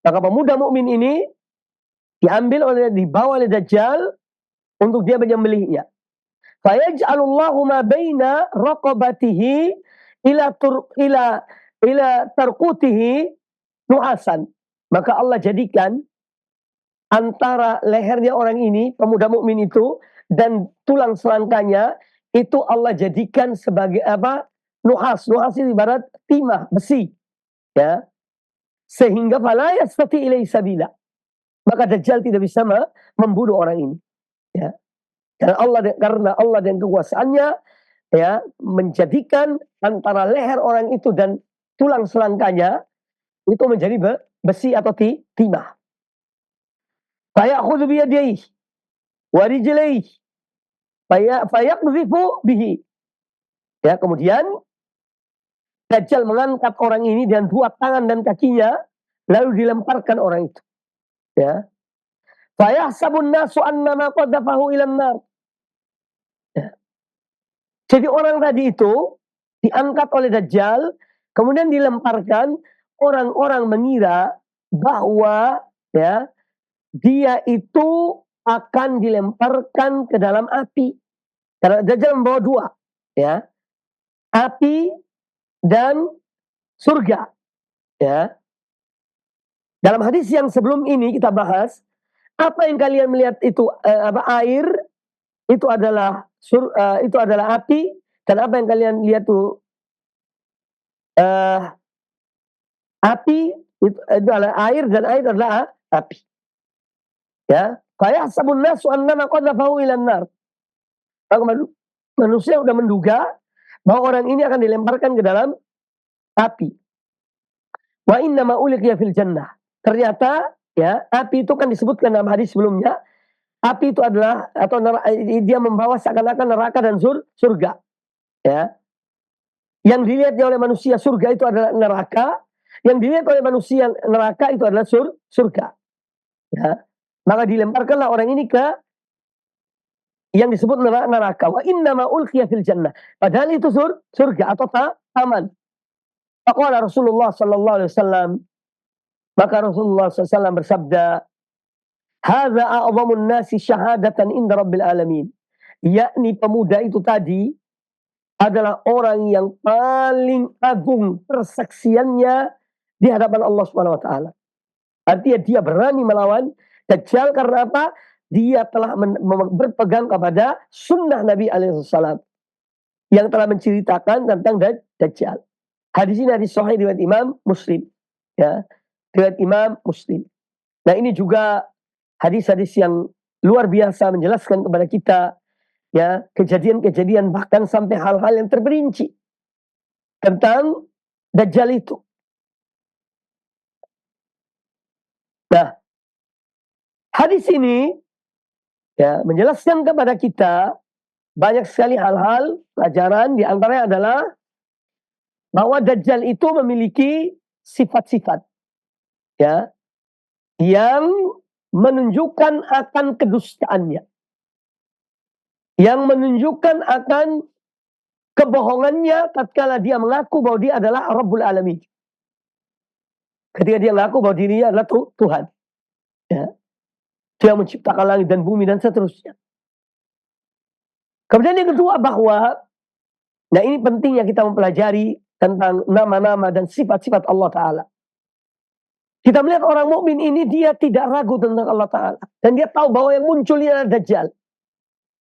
Maka pemuda mukmin ini dibawa oleh Dajjal untuk dia menyembelihnya. Fayaj'alullahu ma baina raqabatihi ila tarqutihi nuhasan. Maka Allah jadikan antara lehernya orang ini, pemuda mukmin itu, dan tulang selangkanya itu Allah jadikan sebagai apa? Nuhas. Nuhas itu ibarat timah, besi. Ya. Sehingga fala yastati ilaihi sabila. Maka Dajjal tidak bisa membunuh orang ini. Ya. Karena Allah dan kekuasaannya, ya, menjadikan antara leher orang itu dan tulang selangkanya itu menjadi besi atau timah. Fayakhudhu biyadayhi wa rijlayhi fayaqdhifu bihi. Ya, kemudian Dajjal mengangkat orang ini dengan dua tangan dan kakinya lalu dilemparkan orang itu. Ya. Fayahsabun nasu annama qadhafahu ilan nar. Ya. Jadi orang tadi itu diangkat oleh Dajjal, kemudian dilemparkan, orang-orang mengira bahwa, ya, dia itu akan dilemparkan ke dalam api. Karena Dajjal membawa dua, ya, api dan surga. Ya. Dalam hadis yang sebelum ini kita bahas, apa yang kalian melihat itu air, itu adalah api, dan apa yang kalian lihat itu api, itu adalah air, dan air adalah api. Ya, fayahsabun nasu annama qadhafahu ilan nar. Manusia sudah menduga bahwa orang ini akan dilemparkan ke dalam api. Wa inna ma uliqiya fil jannah. Ternyata, ya, api itu kan disebutkan dalam hadis sebelumnya. Api itu adalah, atau dia membawa seakan-akan neraka dan surga. Ya. Yang dilihatnya oleh manusia surga itu adalah neraka. Yang dilihat oleh manusia neraka itu adalah surga. Ya. Maka dilemparkanlah orang ini ke yang disebut neraka. Wa inna ma ulqiya fil jannah. Padahal itu surga atau taman. Faqala Rasulullah sallallahu alaihi wasallam, maka Rasulullah SAW bersabda, hadza a'zamun nasi syahadatan inda rabbil alamin. Yakni pemuda itu tadi adalah orang yang paling agung persaksiannya di hadapan Allah Subhanahu wa taala. Artinya dia berani melawan Dajjal karena apa? dia telah berpegang kepada sunnah Nabi alaihissalam yang telah menceritakan tentang Dajjal. Hadis ini hadis sahih riwayat Imam Muslim. Ya, riwayat Imam Muslim. Nah, ini juga hadis-hadis yang luar biasa menjelaskan kepada kita ya kejadian-kejadian bahkan sampai hal-hal yang terperinci tentang Dajjal itu. Nah, hadis ini ya menjelaskan kepada kita banyak sekali hal-hal pelajaran, di antaranya adalah bahwa Dajjal itu memiliki sifat-sifat ya yang menunjukkan akan kedustaannya, yang menunjukkan akan kebohongannya tatkala dia mengaku bahwa dia adalah Rabbul Alamin. Ketika dia mengaku bahwa dirinya adalah Tuhan. Ya. Dia menciptakan langit dan bumi dan seterusnya. Kemudian yang kedua bahwa, nah ini pentingnya kita mempelajari tentang nama-nama dan sifat-sifat Allah Ta'ala. Kita melihat orang mukmin ini dia tidak ragu tentang Allah Ta'ala. Dan dia tahu bahwa yang muncul ini adalah Dajjal.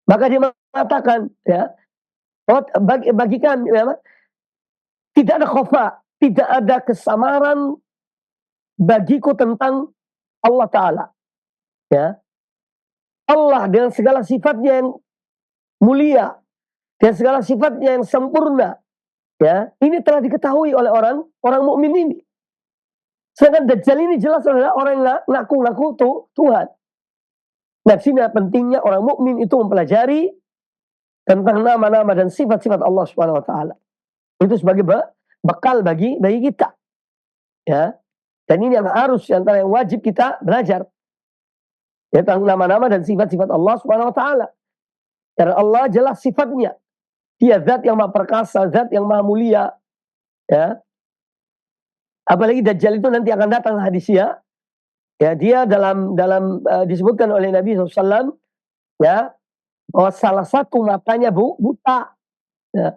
Maka dia mengatakan, ya, bagi kami, ya, tidak ada khofa, tidak ada kesamaran bagiku tentang Allah Ta'ala. Ya. Allah dengan segala sifatnya yang mulia, dan segala sifatnya yang sempurna, ya, ini telah diketahui oleh orang mukmin ini. Sedangkan Dajjal ini jelas adalah orang yang ngaku-ngaku Tuhan. Nah, sini pentingnya orang mukmin itu mempelajari tentang nama-nama dan sifat-sifat Allah Subhanahu wa taala. Itu sebagai bekal bagi kita. Ya. Dan ini yang harus antara yang wajib kita belajar. Ya, tentang nama-nama dan sifat-sifat Allah Subhanahu wa taala. Karena Allah jelas sifatnya. Dia zat yang maha perkasa, zat yang maha mulia. Ya. Apalagi Dajjal itu nanti akan datang hadisnya. Ya, dia dalam disebutkan oleh Nabi SAW, ya, bahwa salah satu matanya buta. Ya.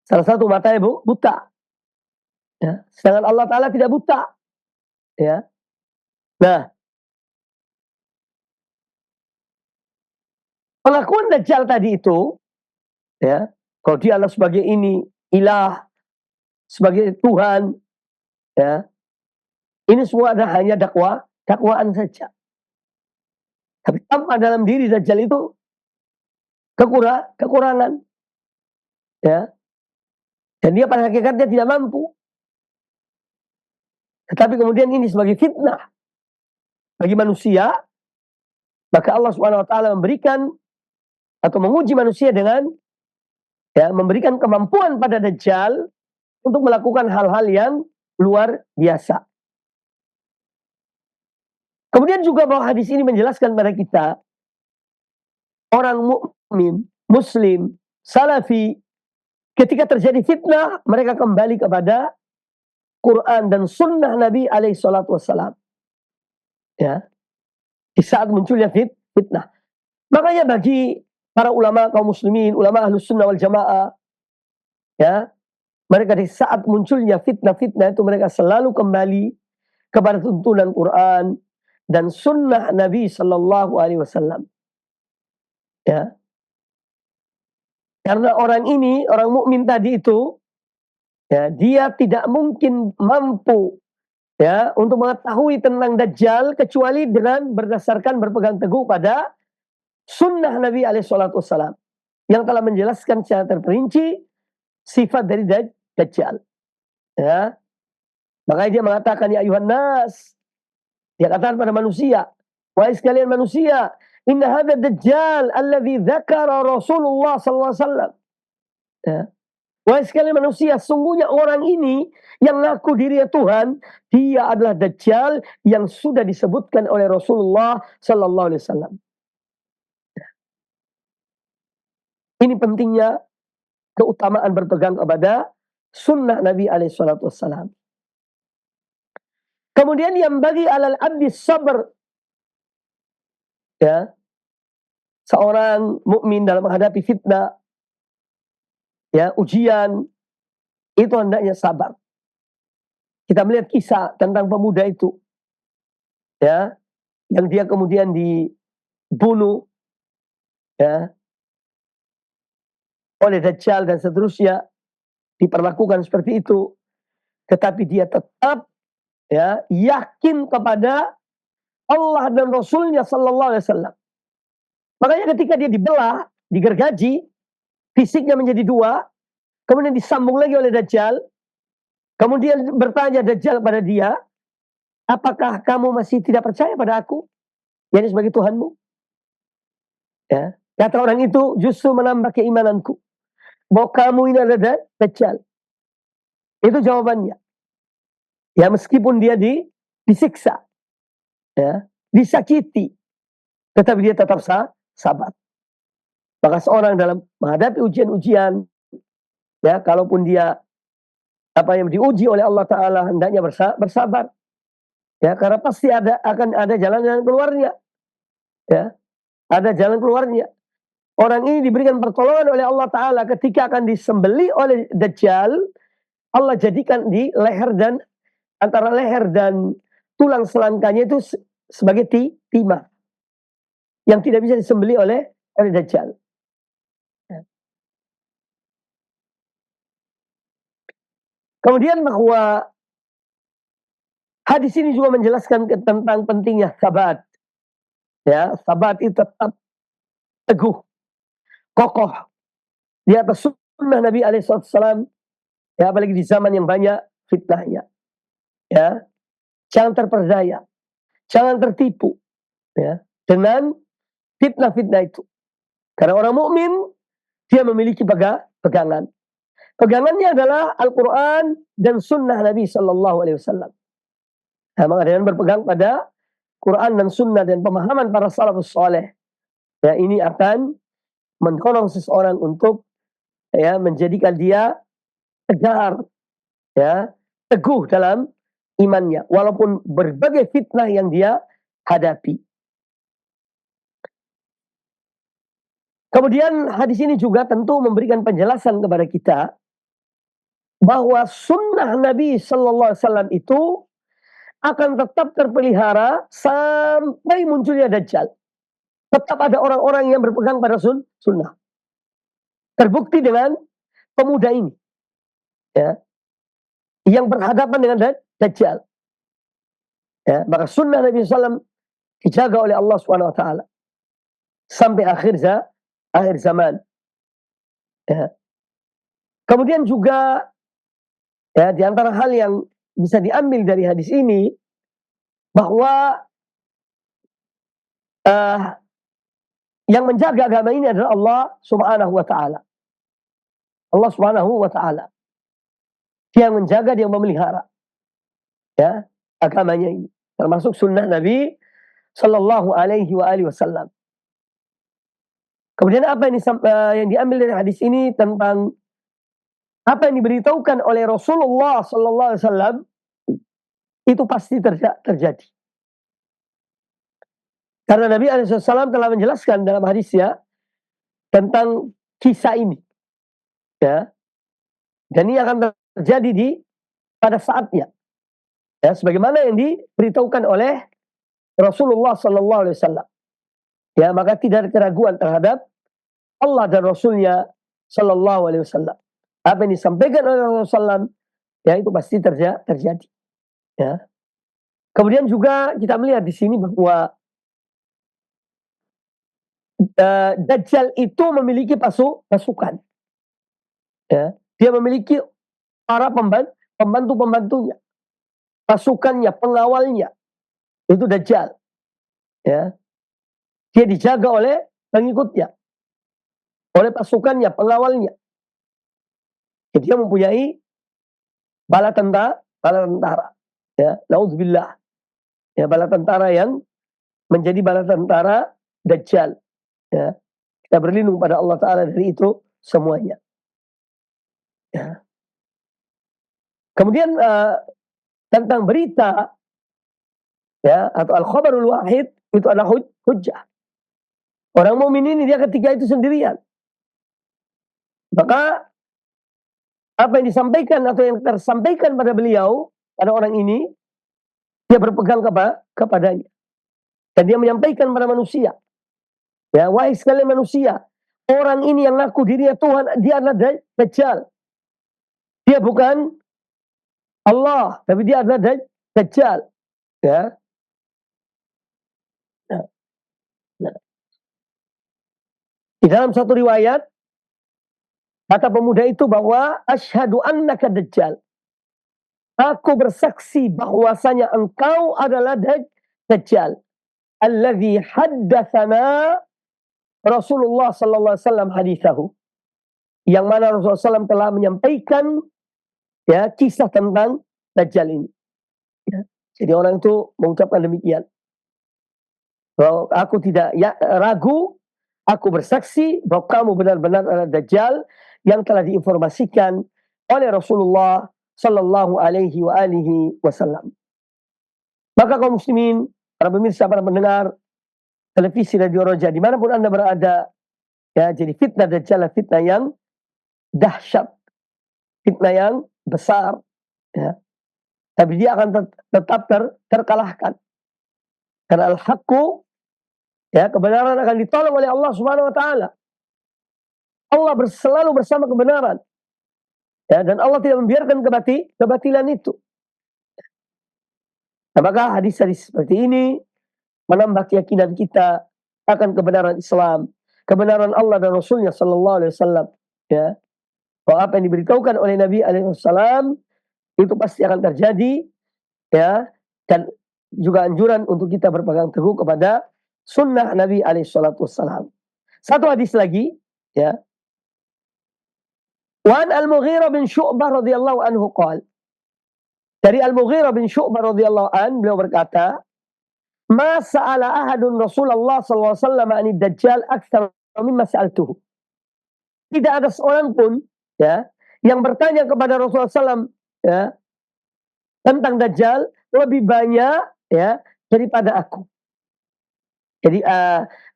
Salah satu matanya buta. Ya. Sedangkan Allah Ta'ala tidak buta. Ya. Nah, pengakuan Dajjal tadi itu, ya, kalau dia adalah sebagai ini ilah, sebagai Tuhan, ya, ini semua adalah hanya dakwaan saja. Tapi tanpa dalam diri Dajjal itu kekurangan, ya, dan dia pada hakikatnya tidak mampu. Tetapi kemudian ini sebagai fitnah bagi manusia, maka Allah Subhanahu wa taala memberikan atau menguji manusia dengan, ya, memberikan kemampuan pada Dajjal untuk melakukan hal-hal yang luar biasa. Kemudian juga bahwa hadis ini menjelaskan kepada kita, orang mukmin, muslim, salafi, ketika terjadi fitnah, mereka kembali kepada Quran dan sunnah Nabi alaihi salatu wassalam. Ya. Di saat munculnya fitnah. Makanya bagi para ulama kaum muslimin, ulama ahlus sunnah wal jamaah, ya, mereka di saat munculnya fitnah-fitnah itu mereka selalu kembali kepada tuntunan Quran dan sunnah Nabi sallallahu alaihi wasallam. Ya. Karena orang ini, orang mukmin tadi itu, ya, dia tidak mungkin mampu, ya, untuk mengetahui tentang Dajjal kecuali dengan berdasarkan berpegang teguh pada sunnah Nabi alaihissalam yang telah menjelaskan secara terperinci sifat dari Dajjal. Ya. Makanya dia mengatakan, ya ayuhan nas, dia katakan pada manusia, wahai sekalian manusia, inna hadha Dajjal alladhi dzakara Rasulullah sallallahu alaihi wasallam. Ya. Wahai sekalian manusia, sungguhnya orang ini yang ngaku dirinya Tuhan, dia adalah Dajjal yang sudah disebutkan oleh Rasulullah sallallahu alaihi wasallam. Ini pentingnya keutamaan berpegang kepada sunnah Nabi alaihi salatu wassalam. Kemudian yang bagi alal abdi sabar, ya, seorang mukmin dalam menghadapi fitnah, ya, ujian, itu hendaknya sabar. Kita melihat kisah tentang pemuda itu, ya, yang dia kemudian dibunuh ya oleh Dajjal dan seterusnya, diperlakukan seperti itu, tetapi dia tetap ya yakin kepada Allah dan Rasulnya Sallallahu Alaihi Wasallam. Makanya ketika dia dibelah, digergaji, fisiknya menjadi dua, kemudian disambung lagi oleh Dajjal, kemudian bertanya Dajjal pada dia, apakah kamu masih tidak percaya pada aku, yakni sebagai Tuhanmu? Ya, kata orang itu, justru menambah keimananku, bahwa kamu ini adalah Dajjal. Itu jawabannya. Ya, meskipun dia disiksa, ya, disakiti, tetapi dia tetap sabar. Maka seorang dalam menghadapi ujian-ujian, ya, kalaupun dia apa yang diuji oleh Allah Ta'ala, hendaknya bersabar. Ya, karena pasti akan ada jalan keluarnya. Ya, ada jalan keluarnya. Orang ini diberikan pertolongan oleh Allah Ta'ala ketika akan disembeli oleh Dajjal. Allah jadikan di leher dan antara leher dan tulang selangkanya itu sebagai timah yang tidak bisa disembeli oleh Dajjal. Kemudian bahwa hadis ini juga menjelaskan tentang pentingnya sabat. Ya, sabat itu tetap teguh, kokoh di atas sunnah Nabi Alaihissalam. Ya, apalagi di zaman yang banyak fitnahnya. Ya, jangan terperdaya, jangan tertipu. Ya, dengan fitnah-fitnah itu. Karena orang mukmin dia memiliki pegangan. Pegangannya adalah Al-Quran dan Sunnah Nabi Sallallahu Alaihi Wasallam. Nah, maka dengan berpegang pada Quran dan Sunnah dan pemahaman para salafus saleh, ya ini akan mendorong seseorang untuk ya menjadikan dia tegar, ya teguh dalam imannya, walaupun berbagai fitnah yang dia hadapi. Kemudian hadis ini juga tentu memberikan penjelasan kepada kita bahwa sunnah Nabi Sallallahu Alaihi Wasallam itu akan tetap terpelihara sampai munculnya Dajjal. Tetap ada orang-orang yang berpegang pada sunnah. Terbukti dengan pemuda ini, ya, yang berhadapan dengan Dajjal. Ya, maka sunnah Nabi SAW dijaga oleh Allah Subhanahu Wa Taala sampai akhir zaman. Ya. Kemudian juga ya di antara hal yang bisa diambil dari hadis ini bahwa yang menjaga agama ini adalah Allah Subhanahu Wa Taala. Allah Subhanahu Wa Taala. Dia yang menjaga, dia yang memelihara ya agamanya ini, termasuk sunnah Nabi Sallallahu Alaihi Wasallam. Kemudian apa yang diambil dari hadis ini tentang apa yang diberitahukan oleh Rasulullah Sallallahu Alaihi Wasallam itu pasti terjadi. Karena Nabi SAW telah menjelaskan dalam hadisnya tentang kisah ini, ya, dan ini akan terjadi pada saatnya, ya, sebagaimana yang diberitahukan oleh Rasulullah Sallallahu Alaihi Wasallam. Ya, maka tidak ada keraguan terhadap Allah dan Rasulnya Sallallahu Alaihi Wasallam. Apa yang disampaikan oleh Rasulullah SAW, ya itu pasti terjadi. Ya. Kemudian juga kita melihat di sini bahwa Dajjal itu memiliki pasukan. Ya. Dia memiliki para pembantu-pembantunya, pasukannya, pengawalnya. Itu Dajjal. Ya. Dia dijaga oleh pengikutnya, oleh pasukannya, pengawalnya. Jadi dia mempunyai bala tentara, ya, naudzubillah, ya, bala tentara yang menjadi bala tentara Dajjal. Ya, kita berlindung pada Allah Ta'ala dari itu semuanya. Ya. Kemudian tentang berita, ya, atau al-khabarul wahid itu adalah hujjah. Orang mukmin ini dia ketika itu sendirian, maka apa yang disampaikan atau yang tersampaikan pada beliau, pada orang ini, dia berpegang kepadanya. Dan dia menyampaikan pada manusia. Ya, wahai sekalian manusia, orang ini yang ngaku dirinya Tuhan, dia adalah Dajjal. Dia bukan Allah, tapi dia adalah Dajjal. Ya. Nah, nah. Di dalam satu riwayat, kata pemuda itu bahwa asyhadu annaka Dajjal. Aku bersaksi bahwasanya engkau adalah Dajjal. Alladzi haddatsana Rasulullah sallallahu alaihi wasallam hadithahu. Yang mana Rasulullah SAW telah menyampaikan ya kisah tentang Dajjal ini. Ya. Jadi orang itu mengucapkan demikian. Bahwa aku tidak ragu, aku bersaksi bahwa kamu benar-benar adalah Dajjal yang telah diinformasikan oleh Rasulullah sallallahu alaihi wasallam. Maka kaum muslimin, para pemirsa, para pendengar televisi Radio Roja dimanapun Anda berada, ya, jadi fitnah Dajjal fitnah yang dahsyat, fitnah yang besar, ya. Tapi dia akan tetap terkalahkan. Karena al-haqqu, ya, kebenaran akan ditolong oleh Allah Subhanahu wa taala. Allah selalu bersama kebenaran. Ya, dan Allah tidak membiarkan kebatilan itu. Nah, maka hadis-hadis seperti ini menambah keyakinan kita akan kebenaran Islam, kebenaran Allah dan Rasulnya sallallahu alaihi wasallam, ya. Bahwa apa yang diberitahukan oleh Nabi alaihi wasallam itu pasti akan terjadi, ya. Dan juga anjuran untuk kita berpegang teguh kepada sunnah Nabi alaihi salatu wassalam. Satu hadis lagi, ya. Wan Al-Mughirah bin Syu'bah radhiyallahu anhu qala. Dari Al-Mughirah bin Syu'bah radhiyallahu an, beliau berkata, "Ma sa'ala ahadun Rasulullah sallallahu alaihi wasallam 'anid Dajjal aktsar mimma sa'altuhu." Tidak ada seorang pun, ya, yang bertanya kepada Rasulullah SAW, ya, tentang Dajjal lebih banyak, ya, daripada aku. Jadi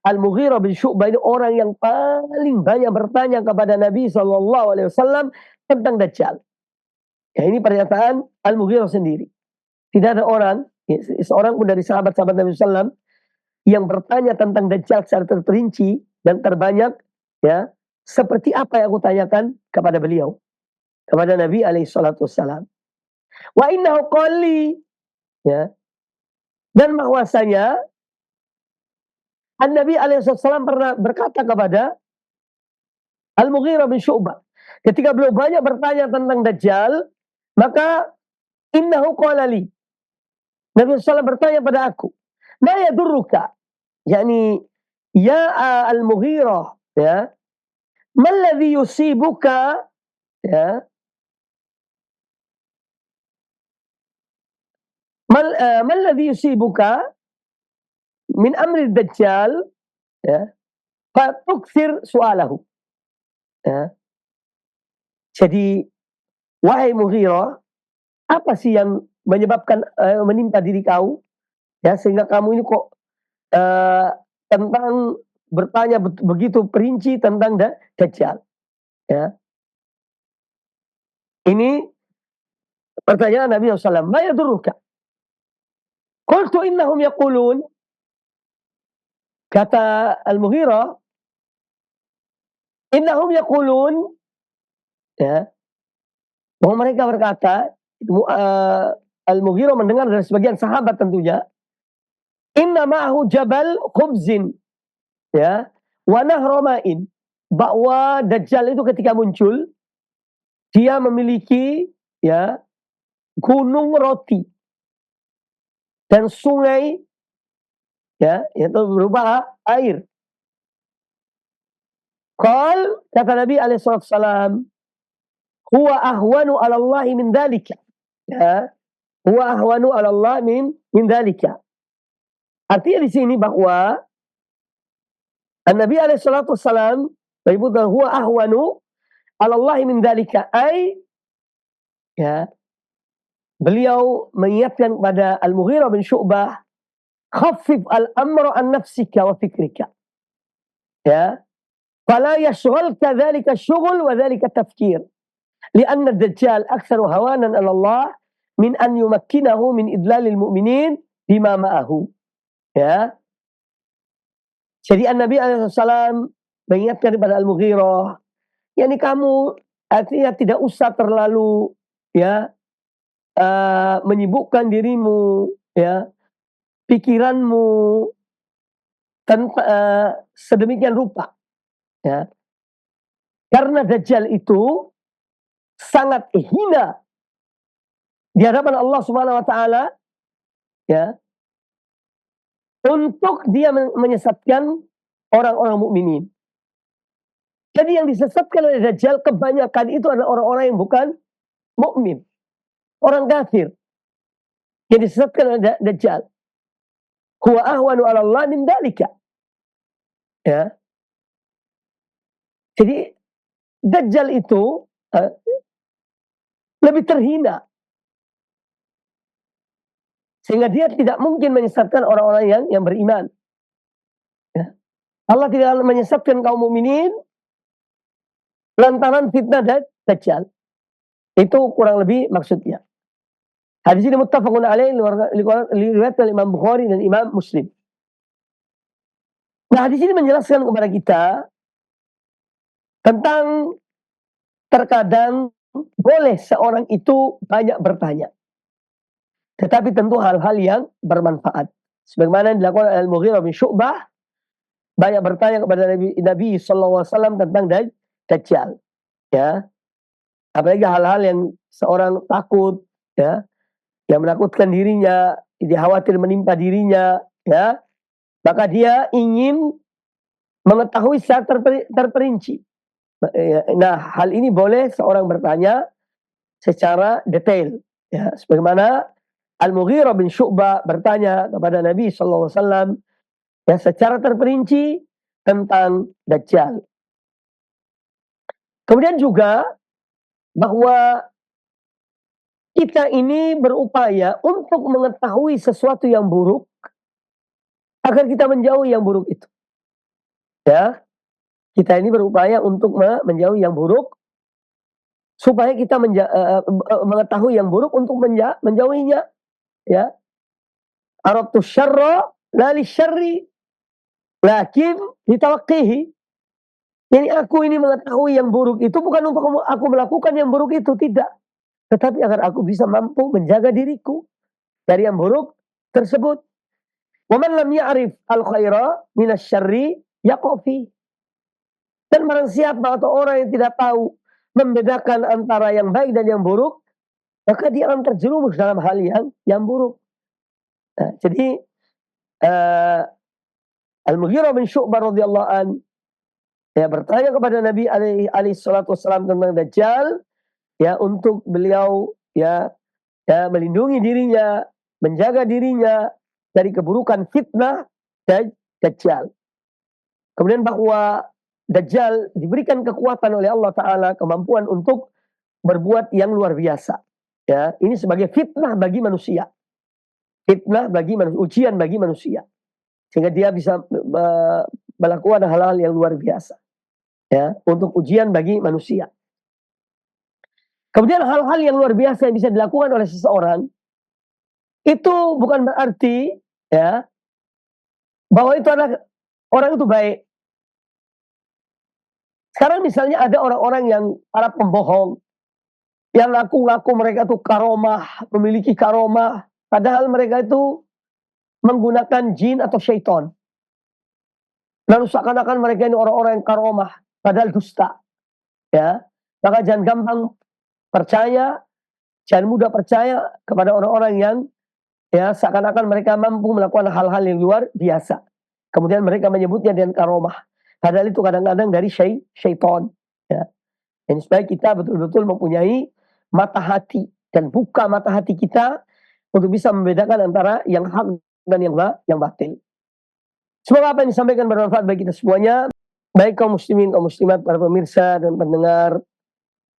Al-Mughirah bin Syu'bah ini orang yang paling banyak bertanya kepada Nabi SAW tentang Dajjal. Ya, ini pernyataan Al-Mughirah sendiri. Tidak ada orang, ya, seorang pun dari sahabat-sahabat Nabi SAW yang bertanya tentang Dajjal secara terperinci dan terbanyak, ya, seperti apa yang aku tanyakan kepada beliau, kepada Nabi SAW. Wa innahu qali, ya, dan bahwasanya Nabi SAW pernah berkata kepada Al-Mughirah bin Syu'bah, ketika beliau banyak bertanya tentang Dajjal, maka innahu qala li, Nabi SAW bertanya pada aku, ma yadurruka, yakni ya Al-Mughirah, ya, malladhi yusibuka, ya, malladhi yusibuka min amri Dajjal, ya, fatukthir su'alahu. Ya. Jadi wahai Mughirah, apa sih yang menyebabkan menimpa diri kau, ya, sehingga kamu ini kok tentang bertanya begitu perinci tentang Dajjal, ya. Ini pertanyaan Nabi SAW. Ma yadurruka? Qultu innahum yaqulun, kata Al-Mughirah, innahum yaqulun, ya, bahwa mereka berkata, Al-Mughirah mendengar dari sebagian sahabat tentunya, inna ma'ahu jabal khubzin, ya, wa nahra ma'in, bahwa Dajjal itu ketika muncul dia memiliki, ya, gunung roti dan sungai, ya, itu berupa air. Kata Nabi alaihissalam, huwa ahwanu 'ala Allah min dzalika, ya, huwa ahwanu 'ala Allah min dzalika. Artinya di sini bahwa Nabi alaihissalam menyebutkan huwa ahwanu 'ala Allah min dzalika, ya, beliau mengingatkan kepada Al-Mughirah bin Syu'bah, khaffif al-amra an nafsika wa fikrika, ya, fala yashghalka dzalika syughul wa dzalika tafkir, li'anna ad-dajjal aktsaru hawanan 'ala Allah min an yumakkinahu min idlalil mu'minin bima ma'ahu, ya. Jadi Nabi SAW mengingatkan kepada Al-Mughirah, yakni kamu artinya tidak usah terlalu ya menyibukkan dirimu, ya, pikiranmu sedemikian rupa, ya. Karena Dajjal itu sangat hina di hadapan Allah Subhanahu wa taala, ya, untuk dia menyesatkan orang-orang mukminin. Jadi yang disesatkan oleh Dajjal kebanyakan itu adalah orang-orang yang bukan mukmin, orang kafir. Yang disesatkan oleh Dajjal. Huwa ahwanu 'ala Allah min dzalika. Ya. Jadi Dajjal itu lebih terhina. Sehingga dia tidak mungkin menyesatkan orang-orang yang beriman. Ya. Allah tidak akan menyesatkan kaum mukminin lantaran fitnah Dajjal. Itu kurang lebih maksudnya. Hadis ini muttafaqun alaih diriwayatkan oleh Imam Bukhari dan Imam Muslim. Nah, hadis ini menjelaskan kepada kita tentang terkadang boleh seorang itu banyak bertanya. Tetapi tentu hal-hal yang bermanfaat. Sebagaimana dilakukan oleh Al-Mughirah bin Syu'bah, banyak bertanya kepada Nabi SAW tentang Dajjal. Ya. Apalagi hal-hal yang seorang takut, ya, yang menakutkan dirinya, dia khawatir menimpa dirinya, ya, maka dia ingin mengetahui secara terperinci. Nah, hal ini boleh seorang bertanya secara detail, ya, sebagaimana Al-Mughirah bin Syu'bah bertanya kepada Nabi SAW, ya, secara terperinci tentang Dajjal. Kemudian juga bahwa kita ini berupaya untuk mengetahui sesuatu yang buruk agar kita menjauhi yang buruk itu. Ya, kita ini berupaya untuk menjauhi yang buruk supaya kita mengetahui yang buruk untuk menjauhinya. Ya, aradtu syarra la lisyarri lakin litawaqqihi. Jadi aku ini mengetahui yang buruk itu bukan untuk aku melakukan yang buruk itu, tidak. Tetapi agar aku bisa mampu menjaga diriku dari yang buruk tersebut. Wa man lam ya'rif al-khaira minasyarri yaqfi. Dan barang siapa atau orang yang tidak tahu membedakan antara yang baik dan yang buruk, maka dia akan terjerumus dalam hal yang buruk. Nah, jadi Al-Mughirah bin Syu'bah radhiyallahu an, ya, bertanya kepada Nabi alaihi salatu wasallam tentang Dajjal, ya, untuk beliau ya melindungi dirinya, menjaga dirinya dari keburukan fitnah Dajjal. Kemudian bahwa Dajjal diberikan kekuatan oleh Allah Ta'ala, kemampuan untuk berbuat yang luar biasa. Ya, ini sebagai fitnah bagi manusia. Fitnah bagi manusia, ujian bagi manusia. Sehingga dia bisa melakukan hal-hal yang luar biasa. Ya, untuk ujian bagi manusia. Kemudian hal-hal yang luar biasa yang bisa dilakukan oleh seseorang, itu bukan berarti, ya, bahwa itu adalah orang itu baik. Sekarang misalnya ada orang-orang yang para pembohong, yang ngaku-ngaku mereka itu karomah, memiliki karomah, padahal mereka itu menggunakan jin atau syaitan. Lalu seakan-akan mereka ini orang-orang yang karomah, padahal dusta. Ya, maka jangan gampang percaya, jangan mudah percaya kepada orang-orang yang, ya, seakan-akan mereka mampu melakukan hal-hal yang luar biasa. Kemudian mereka menyebutnya dengan karomah. Padahal itu kadang-kadang dari syaitan. Ya. Dan supaya kita betul-betul mempunyai mata hati dan buka mata hati kita untuk bisa membedakan antara yang hak dan yang batil. Semoga apa yang disampaikan bermanfaat bagi kita semuanya, baik kaum muslimin, kaum muslimat, para pemirsa dan pendengar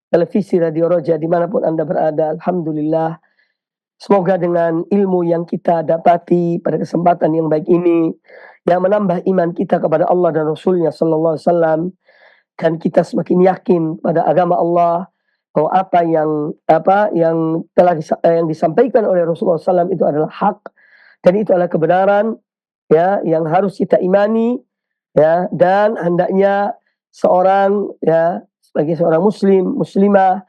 televisi Radio Roja dimanapun Anda berada. Alhamdulillah, semoga dengan ilmu yang kita dapati pada kesempatan yang baik ini, yang menambah iman kita kepada Allah dan Rasulnya Sallallahu Alaihi Wasallam, dan kita semakin yakin pada agama Allah, bahwa apa yang telah yang disampaikan oleh Rasulullah SAW itu adalah hak dan itu adalah kebenaran, ya, yang harus kita imani, ya, dan hendaknya seorang ya sebagai seorang muslim, muslimah,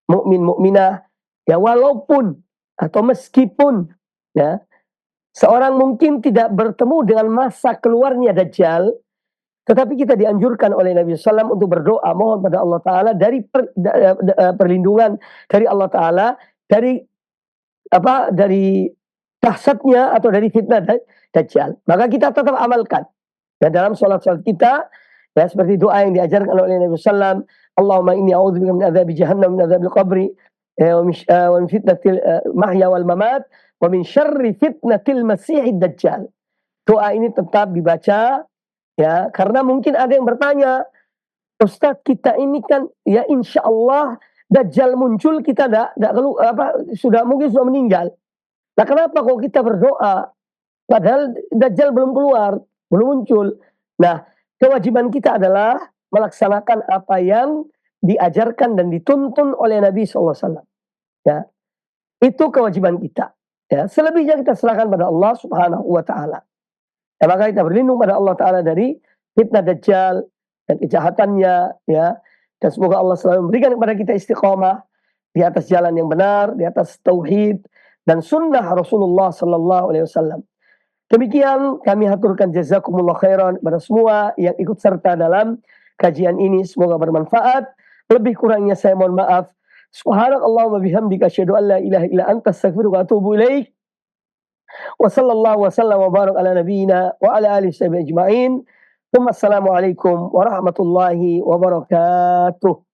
mukmin, mukminah, ya walaupun atau meskipun ya seorang mungkin tidak bertemu dengan masa keluarnya Dajjal, tetapi kita dianjurkan oleh Nabi SAW untuk berdoa mohon pada Allah Ta'ala dari perlindungan dari Allah Ta'ala dari dari dahsyatnya atau dari fitnah Dajjal. Maka kita tetap amalkan. Ya, dalam sholat-sholat kita, ya seperti doa yang diajarkan oleh Nabi SAW, Allahumma inni a'udzubika min adzabi jahannam, min adzabil qabri, wa min fitnatil mahya wal mamat, wa min syarri fitnatil masihid dajjal. Doa ini tetap dibaca, ya, karena mungkin ada yang bertanya, Ustaz kita ini kan, ya insya Allah Dajjal muncul kita sudah meninggal. Nah kenapa kok kita berdoa? Padahal Dajjal belum keluar, belum muncul. Nah, kewajiban kita adalah melaksanakan apa yang diajarkan dan dituntun oleh Nabi SAW. Ya, itu kewajiban kita. Ya, selebihnya kita serahkan pada Allah Subhanahu wa Ta'ala. Ya, maka kita berlindung pada Allah Ta'ala dari fitnah Dajjal dan kejahatannya. Ya, dan semoga Allah selalu memberikan kepada kita istiqomah di atas jalan yang benar, di atas tauhid dan sunnah Rasulullah Sallallahu Alaihi Wasallam. Demikian kami haturkan jazakumullah khairan kepada semua yang ikut serta dalam kajian ini. Semoga bermanfaat. Lebih kurangnya saya mohon maaf. Subhanakallahumma bihamdika asyhadu an la ilaha illa anta astaghfiruka wa atubu ilaik. Wa sallallahu wa sallam wa barak ala nabiyyina wa ala alihi ajma'in. Assalamualaikum warahmatullahi wabarakatuh.